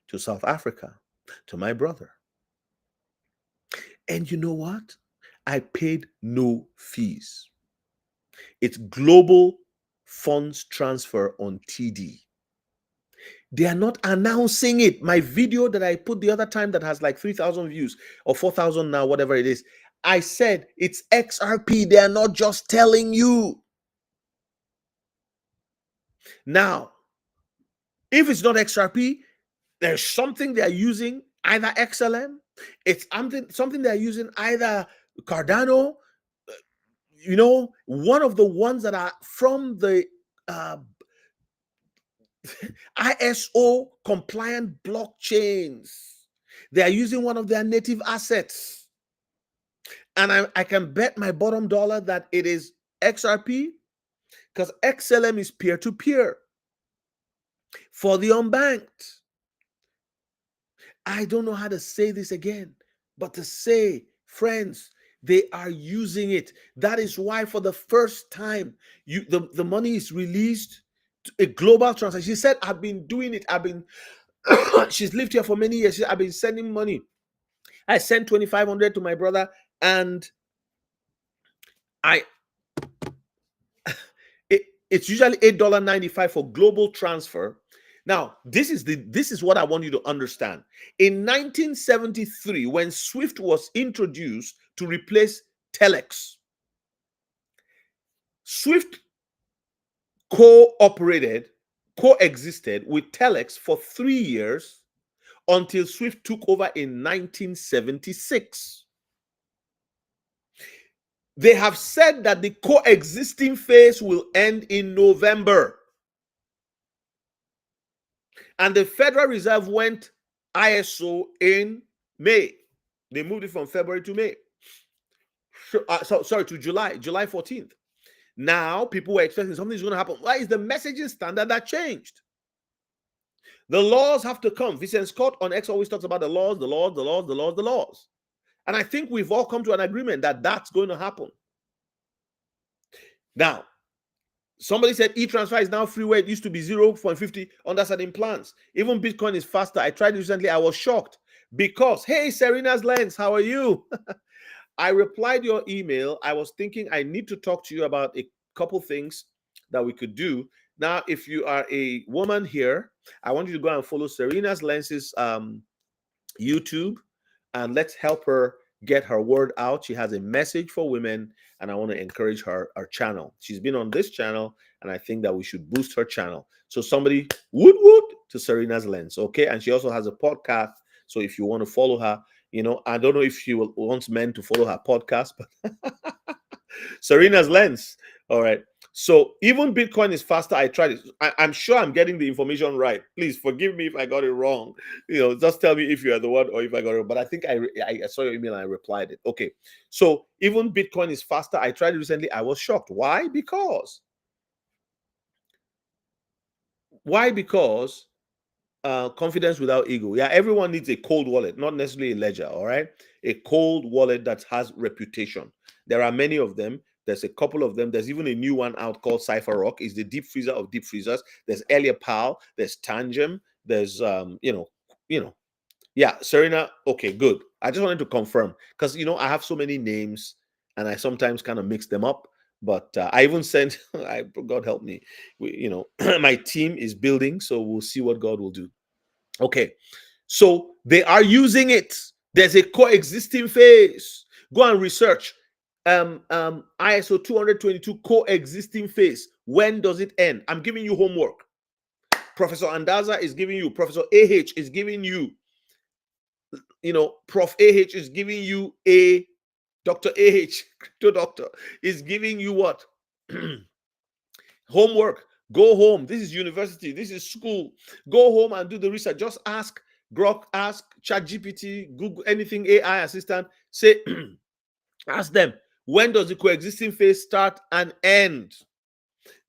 to South Africa to my brother. And you know what? I paid no fees. It's global funds transfer on TD. They are not announcing it. My video that I put the other time that has like 3,000 views or 4,000 now, whatever it is, I said it's XRP. They are not just telling you. Now, if it's not XRP, there's something they're using, either XLM, it's something they're using, either Cardano, one of the ones that are from the ISO compliant blockchains. They are using one of their native assets. And I can bet my bottom dollar that it is XRP, because XLM is peer-to-peer for the unbanked. I don't know how to say this again, but to say, friends, they are using it. That is why for the first time, the money is released to a global transaction. She said, I've been doing it. I've been She's lived here for many years. I've been sending money. I sent 2,500 to my brother, and I it's usually $8.95 for global transfer. Now, this is what I want you to understand. In 1973, when SWIFT was introduced to replace Telex, SWIFT coexisted with Telex for 3 years until SWIFT took over in 1976. They have said that the coexisting phase will end in November. And the Federal Reserve went ISO in May. They moved it from February to May. Sorry, to July 14th. Now, people were expecting something's going to happen. Why is the messaging standard that changed? The laws have to come. Vincent Scott on X always talks about the laws, the laws, the laws, the laws, the laws. And I think we've all come to an agreement that that's going to happen. Now, somebody said e-transfer is now free where it used to be 0.50 under certain plans. Even Bitcoin is faster. I tried recently. I was shocked because, hey, Serena's Lens, how are you? I replied your email. I was thinking I need to talk to you about a couple things that we could do. Now, if you are a woman here, I want you to go and follow Serena's Lens's YouTube, and let's help her get her word out. She has a message for women, and I want to encourage her channel. She's been on this channel, and I think that we should boost her channel. So somebody woot to Serena's Lens, okay? And she also has a podcast. So if you want to follow her, I don't know if she wants men to follow her podcast, but Serena's Lens. All right. So even Bitcoin is faster. I tried it. I'm sure I'm getting the information right. Please forgive me if I got it wrong. Just tell me if you are the one or if I got it wrong. But I think I saw your email and I replied it. Okay. So even Bitcoin is faster. I tried it recently. I was shocked. Why? Because confidence without ego. Yeah, everyone needs a cold wallet, not necessarily a ledger. All right. A cold wallet that has reputation. There are many of them. There's a couple of them. There's even a new one out called Cypher Rock. It's the deep freezer of deep freezers. There's Ellipal. There's Tangem. There's yeah, Serena. Okay, good. I just wanted to confirm because I have so many names and I sometimes kind of mix them up. But I even sent. God help me. My team is building, so we'll see what God will do. Okay, so they are using it. There's a coexisting phase. Go and research. ISO 222 coexisting phase. When does it end? I'm giving you homework. Professor Andaza is giving you. Professor AH is giving you. Prof AH is giving you a. Dr. AH, crypto doctor, is giving you what? Homework. Go home. This is university. This is school. Go home and do the research. Just ask Grok, ask ChatGPT, Google, anything AI assistant. Say, ask them, when does the coexisting phase start and end?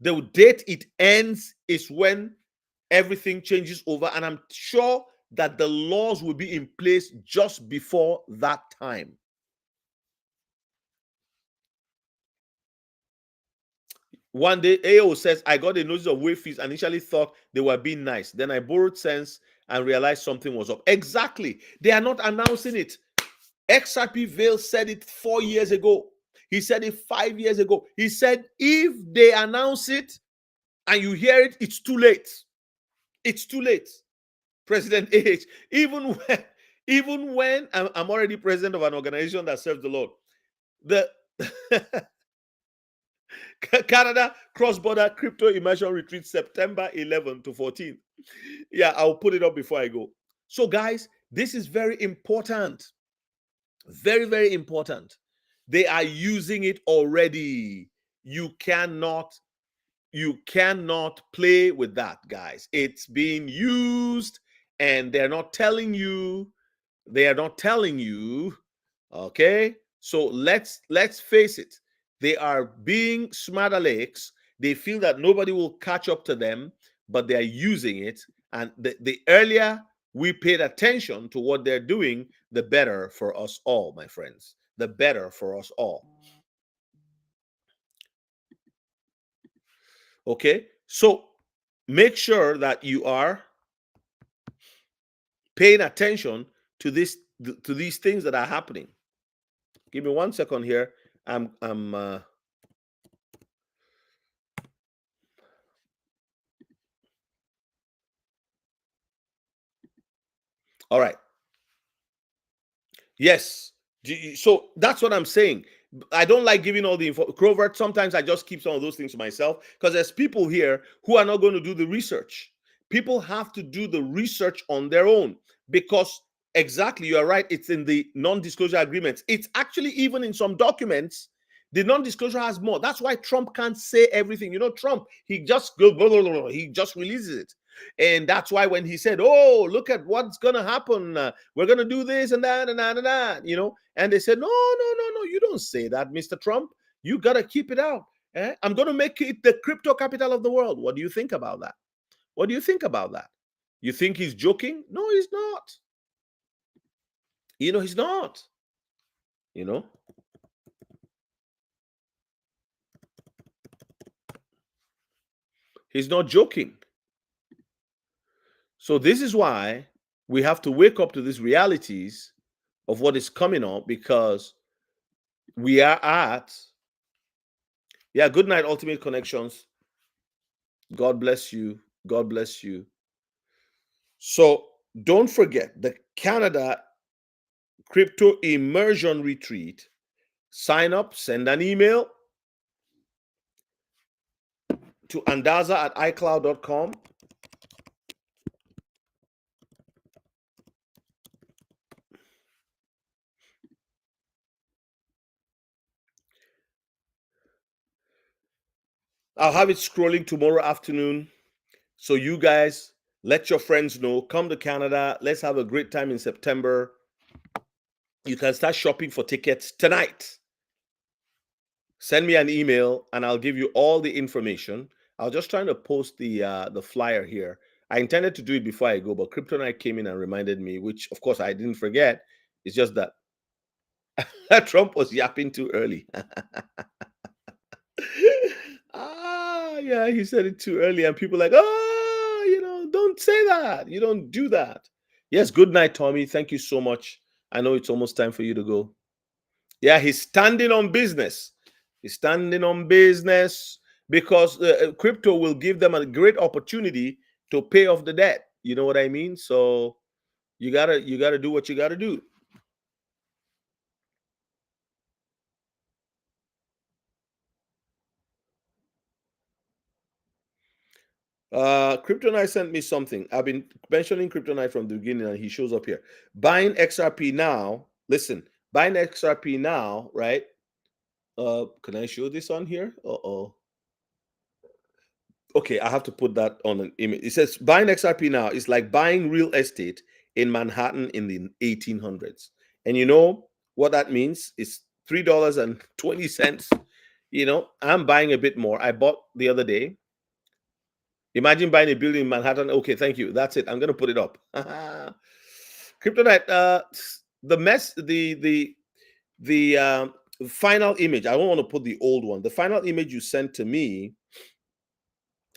The date it ends is when everything changes over. And I'm sure that the laws will be in place just before that time. One day, AO says, I got a notice of wave fees and initially thought they were being nice. Then I borrowed sense and realized something was up. Exactly. They are not announcing it. XRP Vail said it 4 years ago. He said it 5 years ago. He said, if they announce it and you hear it, it's too late. It's too late. President AH, even when I'm already president of an organization that serves the Lord, the Canada cross-border crypto immersion retreat September 11 to 14. Yeah, I'll put it up before I go. So guys, this is very important. Very, very important. They are using it already. You cannot play with that, guys. It's being used and they're not telling you. They are not telling you. Okay? So let's face it. They are being smart alecks. They feel that nobody will catch up to them, but they are using it. And the earlier we paid attention to what they're doing, the better for us all, my friends. The better for us all. Okay? So make sure that you are paying attention to these things that are happening. Give me 1 second here. I'm all right. Yes. So that's what I'm saying. I don't like giving all the info. Crovert, sometimes I just keep some of those things to myself because there's people here who are not going to do the research. People have to do the research on their own because exactly, you are right. It's in the non-disclosure agreements. It's actually even in some documents. The non-disclosure has more. That's why Trump can't say everything. You know, Trump, he just goes, blah, blah, blah, blah. He just releases it. And that's why when he said, "Oh, look at what's gonna happen. We're gonna do this and that and that and that," you know, and they said, "No, no, no, no. You don't say that, Mr. Trump. You gotta keep it out. I'm gonna make it the crypto capital of the world." What do you think about that? What do you think about that? You think he's joking? No, he's not. You know, he's not. You know, he's not joking. So this is why we have to wake up to these realities of what is coming up, because we are at, yeah, good night, Ultimate Connections. God bless you. God bless you. So don't forget the Canada Crypto Immersion Retreat. Sign up, send an email to andaza@icloud.com. I'll have it scrolling tomorrow afternoon. So you guys, let your friends know. Come to Canada. Let's have a great time in September. You can start shopping for tickets tonight. Send me an email and I'll give you all the information. I was just trying to post the flyer here. I intended to do it before I go, but Kryptonite came in and reminded me, which of course I didn't forget. It's just that Trump was yapping too early. Yeah, he said it too early, and people like, oh, you know, don't say that. You don't do that. Yes, good night, Tommy. Thank you so much. I know it's almost time for you to go. Yeah, he's standing on business. He's standing on business because crypto will give them a great opportunity to pay off the debt. You know what I mean? So you gotta do what you gotta do. Kryptonite sent me something. I've been mentioning Kryptonite from the beginning, and he shows up here. Buying XRP now. Listen, buying XRP now, right? Can I show this on here? Uh-oh. Okay, I have to put that on an image. It says buying XRP now is like buying real estate in Manhattan in the 1800s. And you know what that means? It's $3.20. You know, I'm buying a bit more. I bought the other day. Imagine buying a building in Manhattan. Okay, thank you. That's it. I'm gonna put it up. Kryptonite. The final image. I don't want to put the old one. The final image you sent to me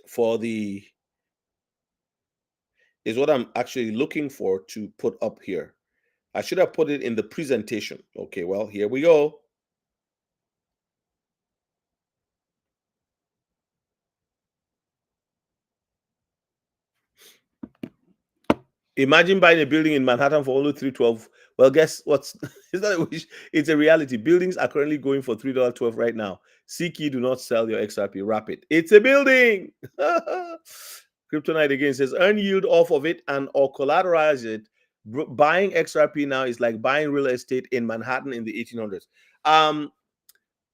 for the is what I'm actually looking for to put up here. I should have put it in the presentation. Okay, well, here we go. Imagine buying a building in Manhattan for only $3.12. Well, guess what's is that a wish? It's a reality. Buildings are currently going for $3.12 right now. Key, do not sell your XRP. Wrap it. It's a building. Kryptonite again says earn yield off of it and or collateralize it. Buying XRP now is like buying real estate in Manhattan in the 1800s.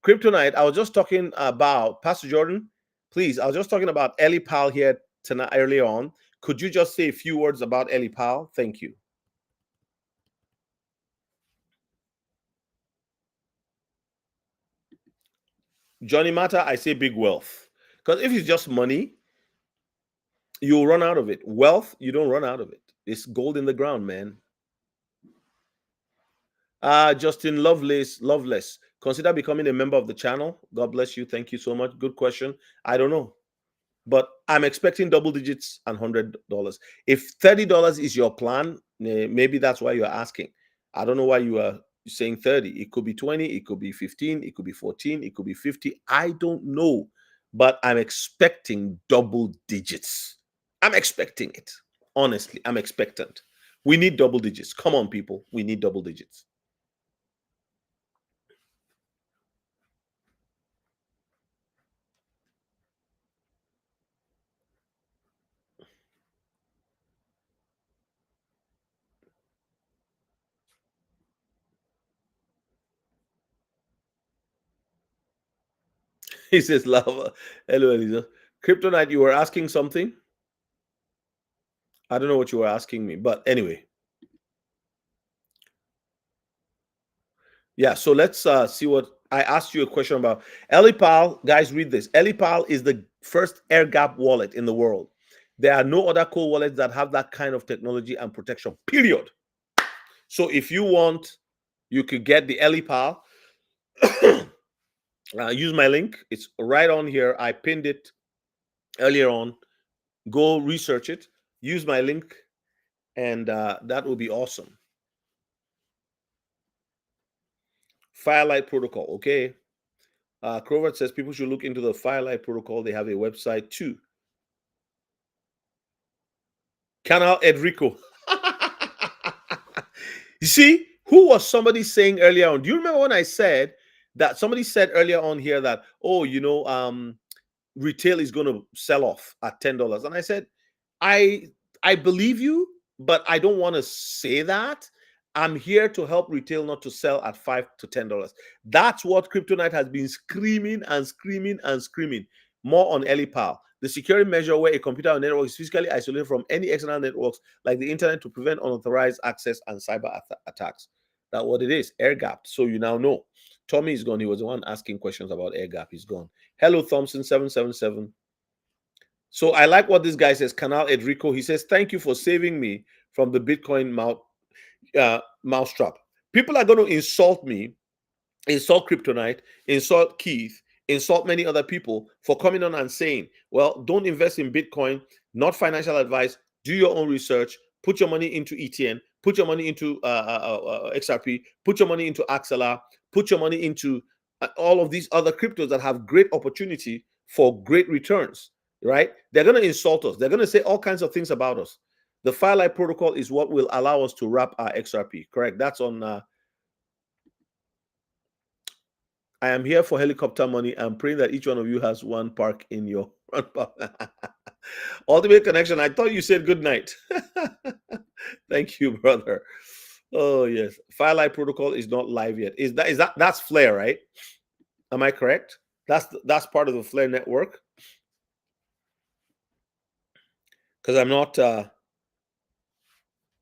Kryptonite, I was just talking about Pastor Jordan. Please, I was just talking about Ellipal here tonight earlier on. Could you just say a few words about Ellipal? Thank you. Johnny Mata, I say big wealth. Because if it's just money, you'll run out of it. Wealth, you don't run out of it. It's gold in the ground, man. Justin Loveless. Consider becoming a member of the channel. God bless you. Thank you so much. Good question. I don't know. But I'm expecting double digits and $100. If $30 is your plan, Maybe that's why you're asking. I don't know why you are saying 30. It could be 20, it could be 15, it could be 14, it could be 50. I don't know. But I'm expecting double digits. I'm expecting it. Honestly, I'm expectant. We need double digits. Come on, people. We need double digits. He says, Lava. Hello, Elisa. Kryptonite, you were asking something? I don't know what you were asking me, but anyway. Yeah, so let's see what I asked you a question about. Ellipal, guys, read this. Ellipal is the first air gap wallet in the world. There are no other cold wallets that have that kind of technology and protection, period. So if you want, you could get the Ellipal. Use my link. It's right on here. I pinned it earlier on. Go research it. Use my link, and that will be awesome. Firelight Protocol, okay? Crowert says people should look into the Firelight Protocol. They have a website too. Canal Enrico. You see, who was somebody saying earlier on? Do you remember when I said that somebody said earlier on here that, oh, retail is going to sell off at $10? And I said, I believe you, but I don't want to say that. I'm here to help retail not to sell at $5 to $10. That's what Kryptonite has been screaming and screaming and screaming. More on Ellipal, the security measure where a computer or network is physically isolated from any external networks like the internet to prevent unauthorized access and cyber attacks. That's what it is, Airgapped. So you now know. Tommy is gone. He was the one asking questions about Airgap. He's gone. Hello, Thompson 777. So I like what this guy says. Canal Enrico. He says, "Thank you for saving me from the Bitcoin mousetrap. People are going to insult me, insult Kryptonite, insult Keith, insult many other people for coming on and saying, well, don't invest in Bitcoin, not financial advice, do your own research, put your money into ETN, put your money into XRP, put your money into Axelar, put your money into all of these other cryptos that have great opportunity for great returns, right? They're going to insult us. They're going to say all kinds of things about us. The Firelight Protocol is what will allow us to wrap our XRP, correct? That's on I am here for helicopter money. I'm praying that each one of you has one park in your Ultimate Connection. I thought you said good night. Thank you, brother. Oh yes, Firelight Protocol is not live yet. Is that's Flare, right? Am I correct? That's part of the Flare network. Because I'm not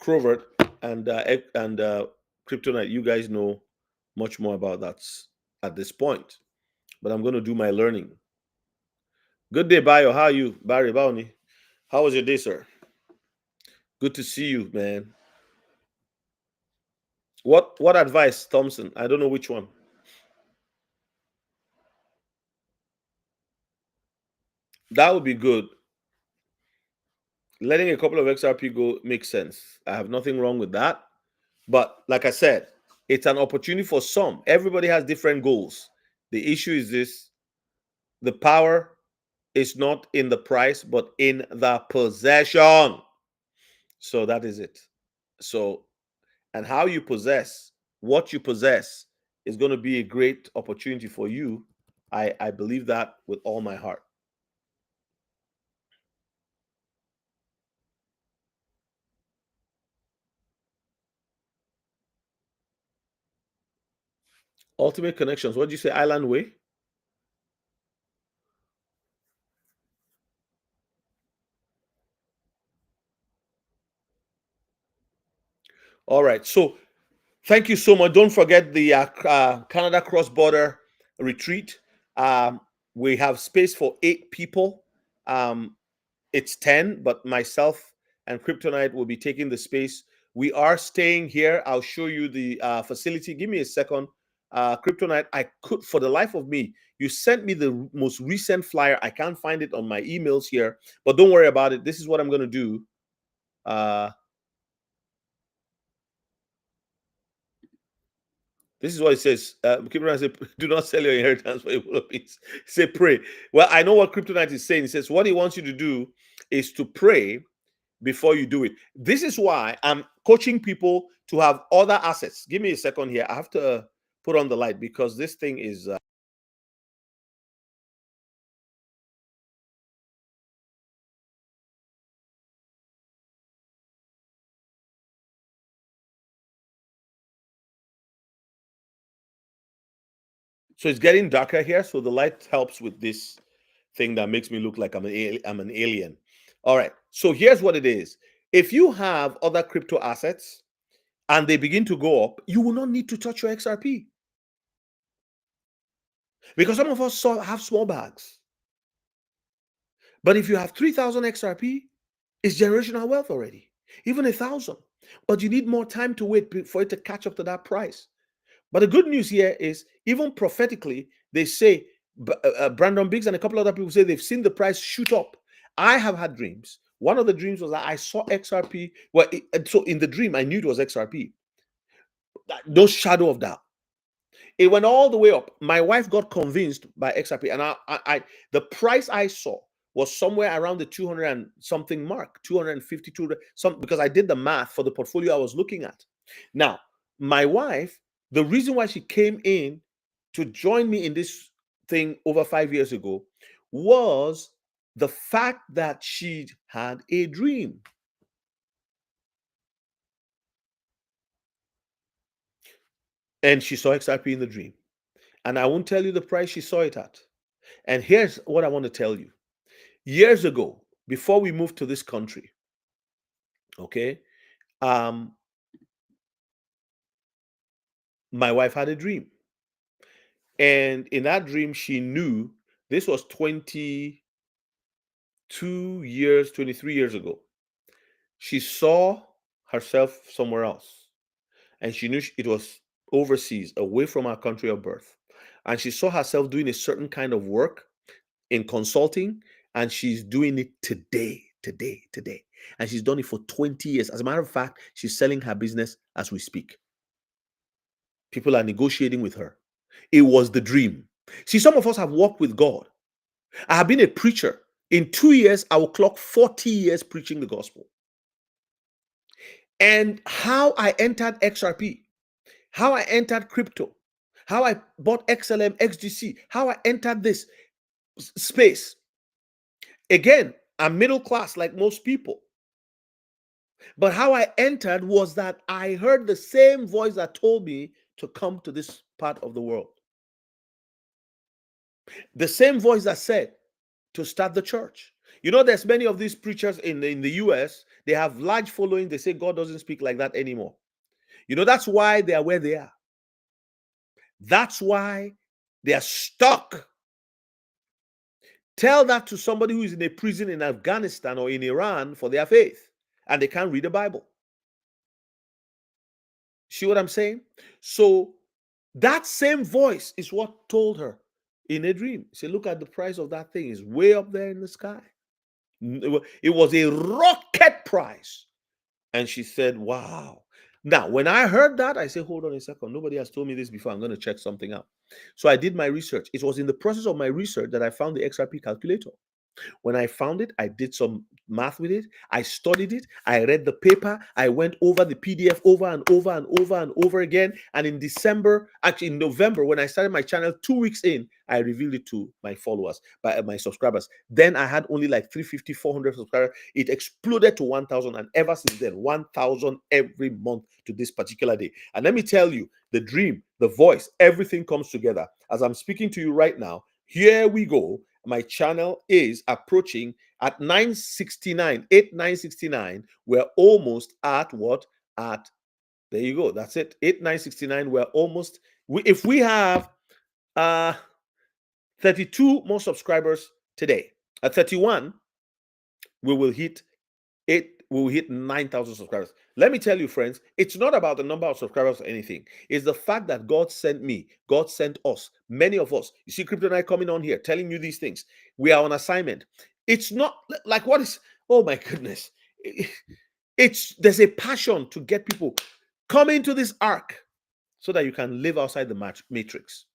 Crovert and Kryptonite. You guys know much more about that at this point. But I'm going to do my learning. Good day, Bayo. How are you, Barry Bowney? How was your day, sir? Good to see you, man. What advice, Thompson? I don't know which one. That would be good. Letting a couple of XRP go makes sense. I have nothing wrong with that. But like I said, it's an opportunity for some. Everybody has different goals. The issue is this: the power is not in the price, but in the possession. So that is it. So, and how you possess what you possess is going to be a great opportunity for you. I believe that with all my heart. Ultimate Connections. What did you say? Island Way? All right. So thank you so much. Don't forget the Canada cross border retreat. We have space for 8 people. It's 10, but myself and Kryptonite will be taking the space. We are staying here. I'll show you the facility. Give me a second. Kryptonite, I could, for the life of me, you sent me the most recent flyer. I can't find it on my emails here, but don't worry about it. This is what I'm going to do. This is what it says. Keep around, say, do not sell your inheritance for a bowl of peace. Say, pray. Well, I know what Kryptonite is saying. It says what he wants you to do is to pray before you do it. This is why I'm coaching people to have other assets. Give me a second here. I have to put on the light because this thing is. So it's getting darker here. So the light helps with this thing that makes me look like I'm an alien. All right. So here's what it is. If you have other crypto assets and they begin to go up, you will not need to touch your XRP. Because some of us have small bags. But if you have 3,000 XRP, it's generational wealth already. Even 1,000. But you need more time to wait for it to catch up to that price. But the good news here is, even prophetically, they say, Brandon Biggs and a couple other people say they've seen the price shoot up. I have had dreams. One of the dreams was that I saw XRP. Well, so in the dream, I knew it was XRP. No shadow of doubt. It went all the way up. My wife got convinced by XRP, and I the price I saw was somewhere around the 200 and something mark, 252 some, because I did the math for the portfolio I was looking at. Now, my wife, the reason why she came in to join me in this thing over 5 years ago was the fact that she had a dream. And she saw XRP in the dream. And I won't tell you the price she saw it at. And here's what I want to tell you. Years ago, before we moved to this country, okay, my wife had a dream. And in that dream, she knew this was 22 years, 23 years ago. She saw herself somewhere else. And she knew it was overseas, away from her country of birth. And she saw herself doing a certain kind of work in consulting, and she's doing it today. And she's done it for 20 years. As a matter of fact, she's selling her business as we speak. People are negotiating with her. It was the dream. See, some of us have walked with God. I have been a preacher. In 2 years, I will clock 40 years preaching the gospel. And how I entered XRP, how I entered crypto, how I bought XLM, XGC, how I entered this space. Again, I'm middle class like most people. But how I entered was that I heard the same voice that told me to come to this part of the world. The same voice that said to start the church. You know, there's many of these preachers in the US, they have large following. They say God doesn't speak like that anymore. You know, that's why they are where they are. That's why they are stuck. Tell that to somebody who is in a prison in Afghanistan or in Iran for their faith, and they can't read the Bible. See what I'm saying? So that same voice is what told her in a dream. Say, look at the price of that thing. It's way up there in the sky. It was a rocket price. And she said, wow. Now, when I heard that, I said, hold on a second. Nobody has told me this before. I'm going to check something out. So I did my research. It was in the process of my research that I found the XRP calculator. When I found it, I did some math with it. I studied it. I read the paper. I went over the PDF over and over and over and over again. And in December, actually in November, when I started my channel, 2 weeks in, I revealed it to my followers, my subscribers. Then I had only like 350, 400 subscribers. It exploded to 1,000. And ever since then, 1,000 every month to this particular day. And let me tell you, the dream, the voice, everything comes together. As I'm speaking to you right now, here we go. My channel is approaching at 969, 969. We're almost at what? At, there you go. That's it. 969. We're almost, if we have 32 more subscribers today, at 31, we will hit 9,000 subscribers. Let me tell you, friends, it's not about the number of subscribers or anything. It's the fact that God sent me, God sent us, many of us. You see Kryptonite coming on here, telling you these things. We are on assignment. It's not like what is, oh my goodness. There's a passion to get people come into this ark. so that you can live outside the matrix.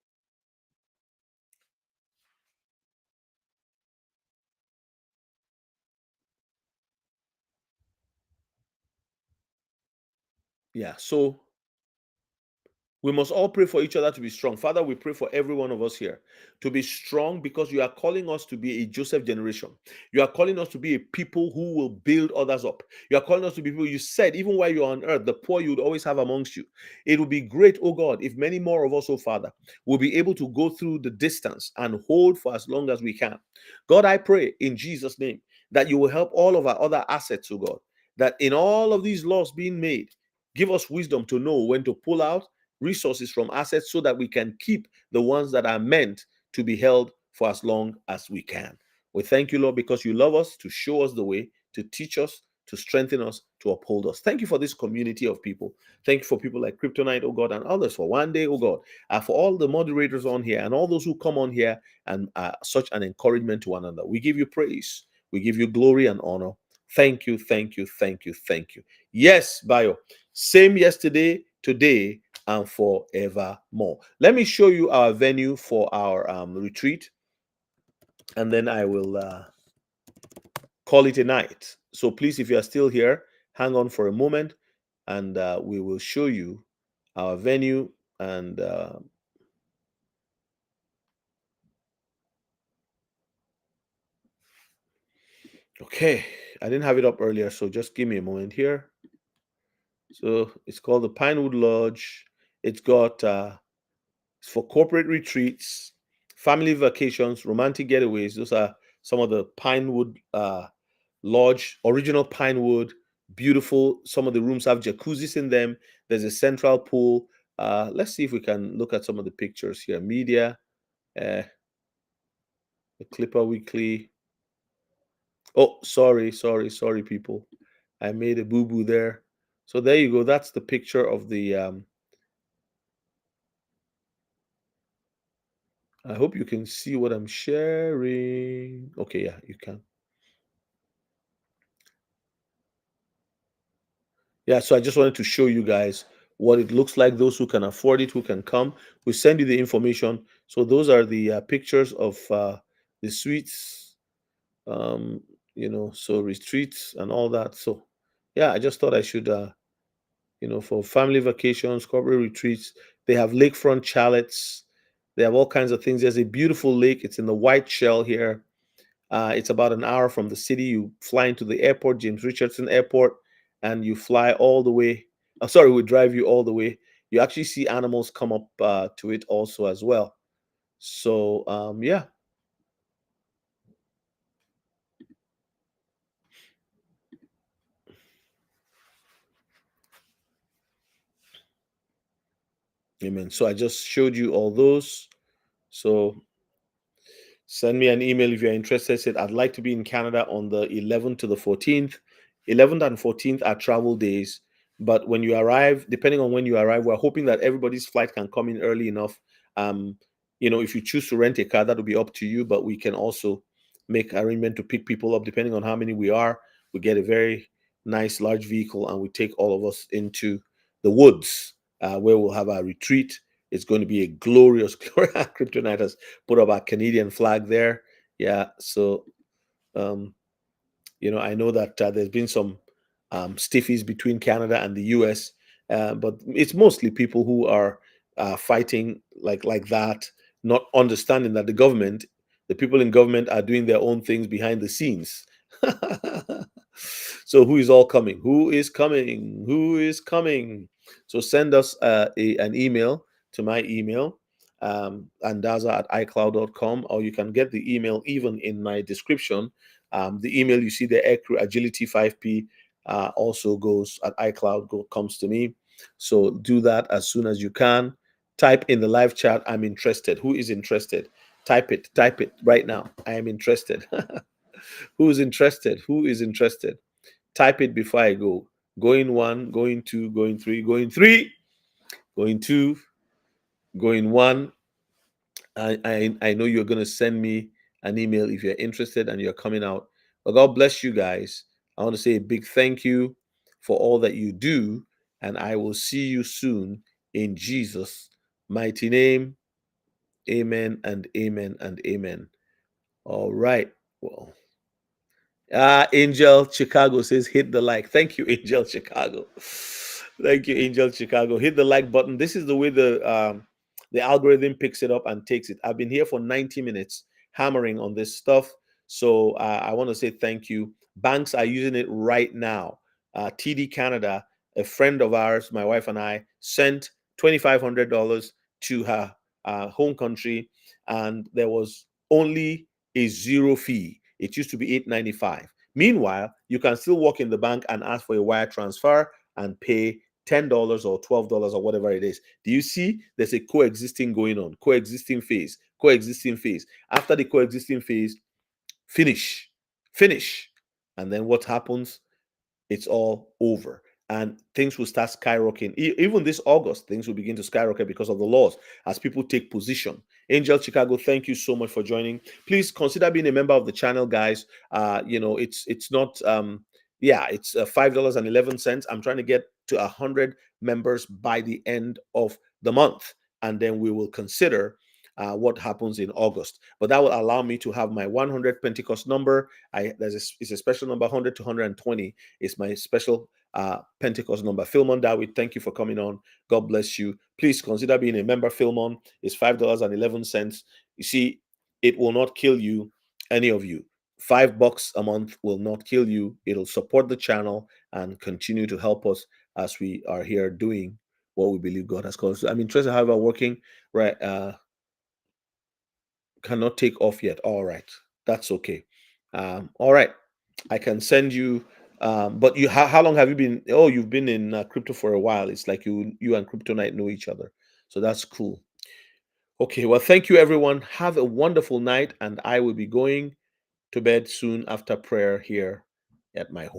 Yeah. So we must all pray for each other to be strong. Father, we pray for every one of us here to be strong, because you are calling us to be a Joseph generation. You are calling us to be a people who will build others up. You are calling us to be people. You said, even while you're on earth, the poor you would always have amongst you. It would be great, oh God, if many more of us, oh Father, will be able to go through the distance and hold for as long as we can. God, I pray in Jesus' name that you will help all of our other assets, oh God, that in all of these laws being made, give us wisdom to know when to pull out resources from assets so that we can keep the ones that are meant to be held for as long as we can. We thank you, Lord, because you love us, to show us the way, to teach us, to strengthen us, to uphold us. Thank you for this community of people. Thank you for people like Kryptonite, oh God, and others, for one day, oh God, for all the moderators on here and all those who come on here and are such an encouragement to one another. We give you praise. We give you glory and honor. Thank you, thank you, thank you, thank you. Yes, Bayo. Same yesterday, today, and forevermore. Let me show you our venue for our retreat, and then I will call it a night. So please, if you are still here, hang on for a moment, and we will show you our venue. And okay, I didn't have it up earlier, so just give me a moment here. So it's called the Pinewood Lodge. It's got for corporate retreats, family vacations, romantic getaways. Those are some of the Pinewood Lodge, original Pinewood, beautiful. Some of the rooms have jacuzzis in them. There's a central pool. Let's see if we can look at some of the pictures here. Media, the Clipper Weekly. Oh, sorry, people. I made a boo-boo there. So there you go. That's the picture of the I hope you can see what I'm sharing. Okay, yeah, you can. Yeah, so I just wanted to show you guys what it looks like. Those who can afford it, who can come, we send you the information. So those are the pictures of the suites, um, so retreats and all that. So yeah, I just thought I should, for family vacations, corporate retreats, they have lakefront chalets. They have all kinds of things. There's a beautiful lake. It's in the White Shell here. It's about an hour from the city. You fly into the airport, James Richardson Airport, and you fly all the way. Sorry, we drive you all the way. You actually see animals come up to it also as well. So yeah, amen. So I just showed you all those. So send me an email if you're interested. Said I'd like to be in Canada on the 11th to the 14th. 11th and 14th are travel days. But when you arrive, depending on when you arrive, we're hoping that everybody's flight can come in early enough. Um, if you choose to rent a car, that'll be up to you. But we can also make arrangement to pick people up depending on how many we are. We get a very nice large vehicle and we take all of us into the woods where we'll have our retreat. It's going to be a glorious, glorious Kryptonite has put up our Canadian flag there. Yeah, so um, I know that there's been some stiffies between Canada and the U.S., but it's mostly people who are fighting like that, not understanding that the people in government, are doing their own things behind the scenes. So who is all coming? Who is coming? Who is coming? So send us an email to my email, andaza@icloud.com, or you can get the email even in my description. The email you see, the Aircrew Agility 5P, also goes at iCloud, comes to me. So do that as soon as you can. Type in the live chat, I'm interested. Who is interested? Type it right now. I am interested. Who is interested? Who is interested? Type it before I go. Going one, going two, going three, going three, going two, going one. I know you're going to send me an email if you're interested and you're coming out. But God bless you guys. I want to say a big thank you for all that you do, and I will see you soon in Jesus' mighty name. Amen and amen and amen. All right. Well, Angel Chicago says hit the like. Thank you, Angel Chicago. Thank you, Angel Chicago. Hit the like button. This is the way the algorithm picks it up and takes it. I've been here for 90 minutes hammering on this stuff. So I want to say thank you. Banks are using it right now. TD Canada, a friend of ours, my wife and I, sent $2,500 to her home country, and there was only a zero fee. It used to be $8.95. Meanwhile, you can still walk in the bank and ask for a wire transfer and pay $10 or $12 or whatever it is. Do you see? There's a coexisting going on. Coexisting phase. Coexisting phase. After the coexisting phase, finish. And then what happens? It's all over, and things will start skyrocketing. Even this August, things will begin to skyrocket because of the laws as people take position. Angel Chicago, thank you so much for joining. Please consider being a member of the channel, guys. It's not it's $5.11. I'm trying to get to 100 members by the end of the month, and then we will consider what happens in August. But that will allow me to have my 100 Pentecost number. It's a special number. 100 to 120 is my special Pentecost number. Philmon David, thank you for coming on. God bless you. Please consider being a member. Philmon is $5.11. You see, it will not kill you, any of you. $5 a month will not kill you. It'll support the channel and continue to help us as we are here doing what we believe God has called us. I'm interested, however, working right. Cannot take off yet. All right, that's okay. All right, I can send you. But how long have you been? Oh, you've been in crypto for a while. It's like you and Kryptonite know each other, so that's cool. Okay, well, thank you, everyone. Have a wonderful night, and I will be going to bed soon after prayer here at my home.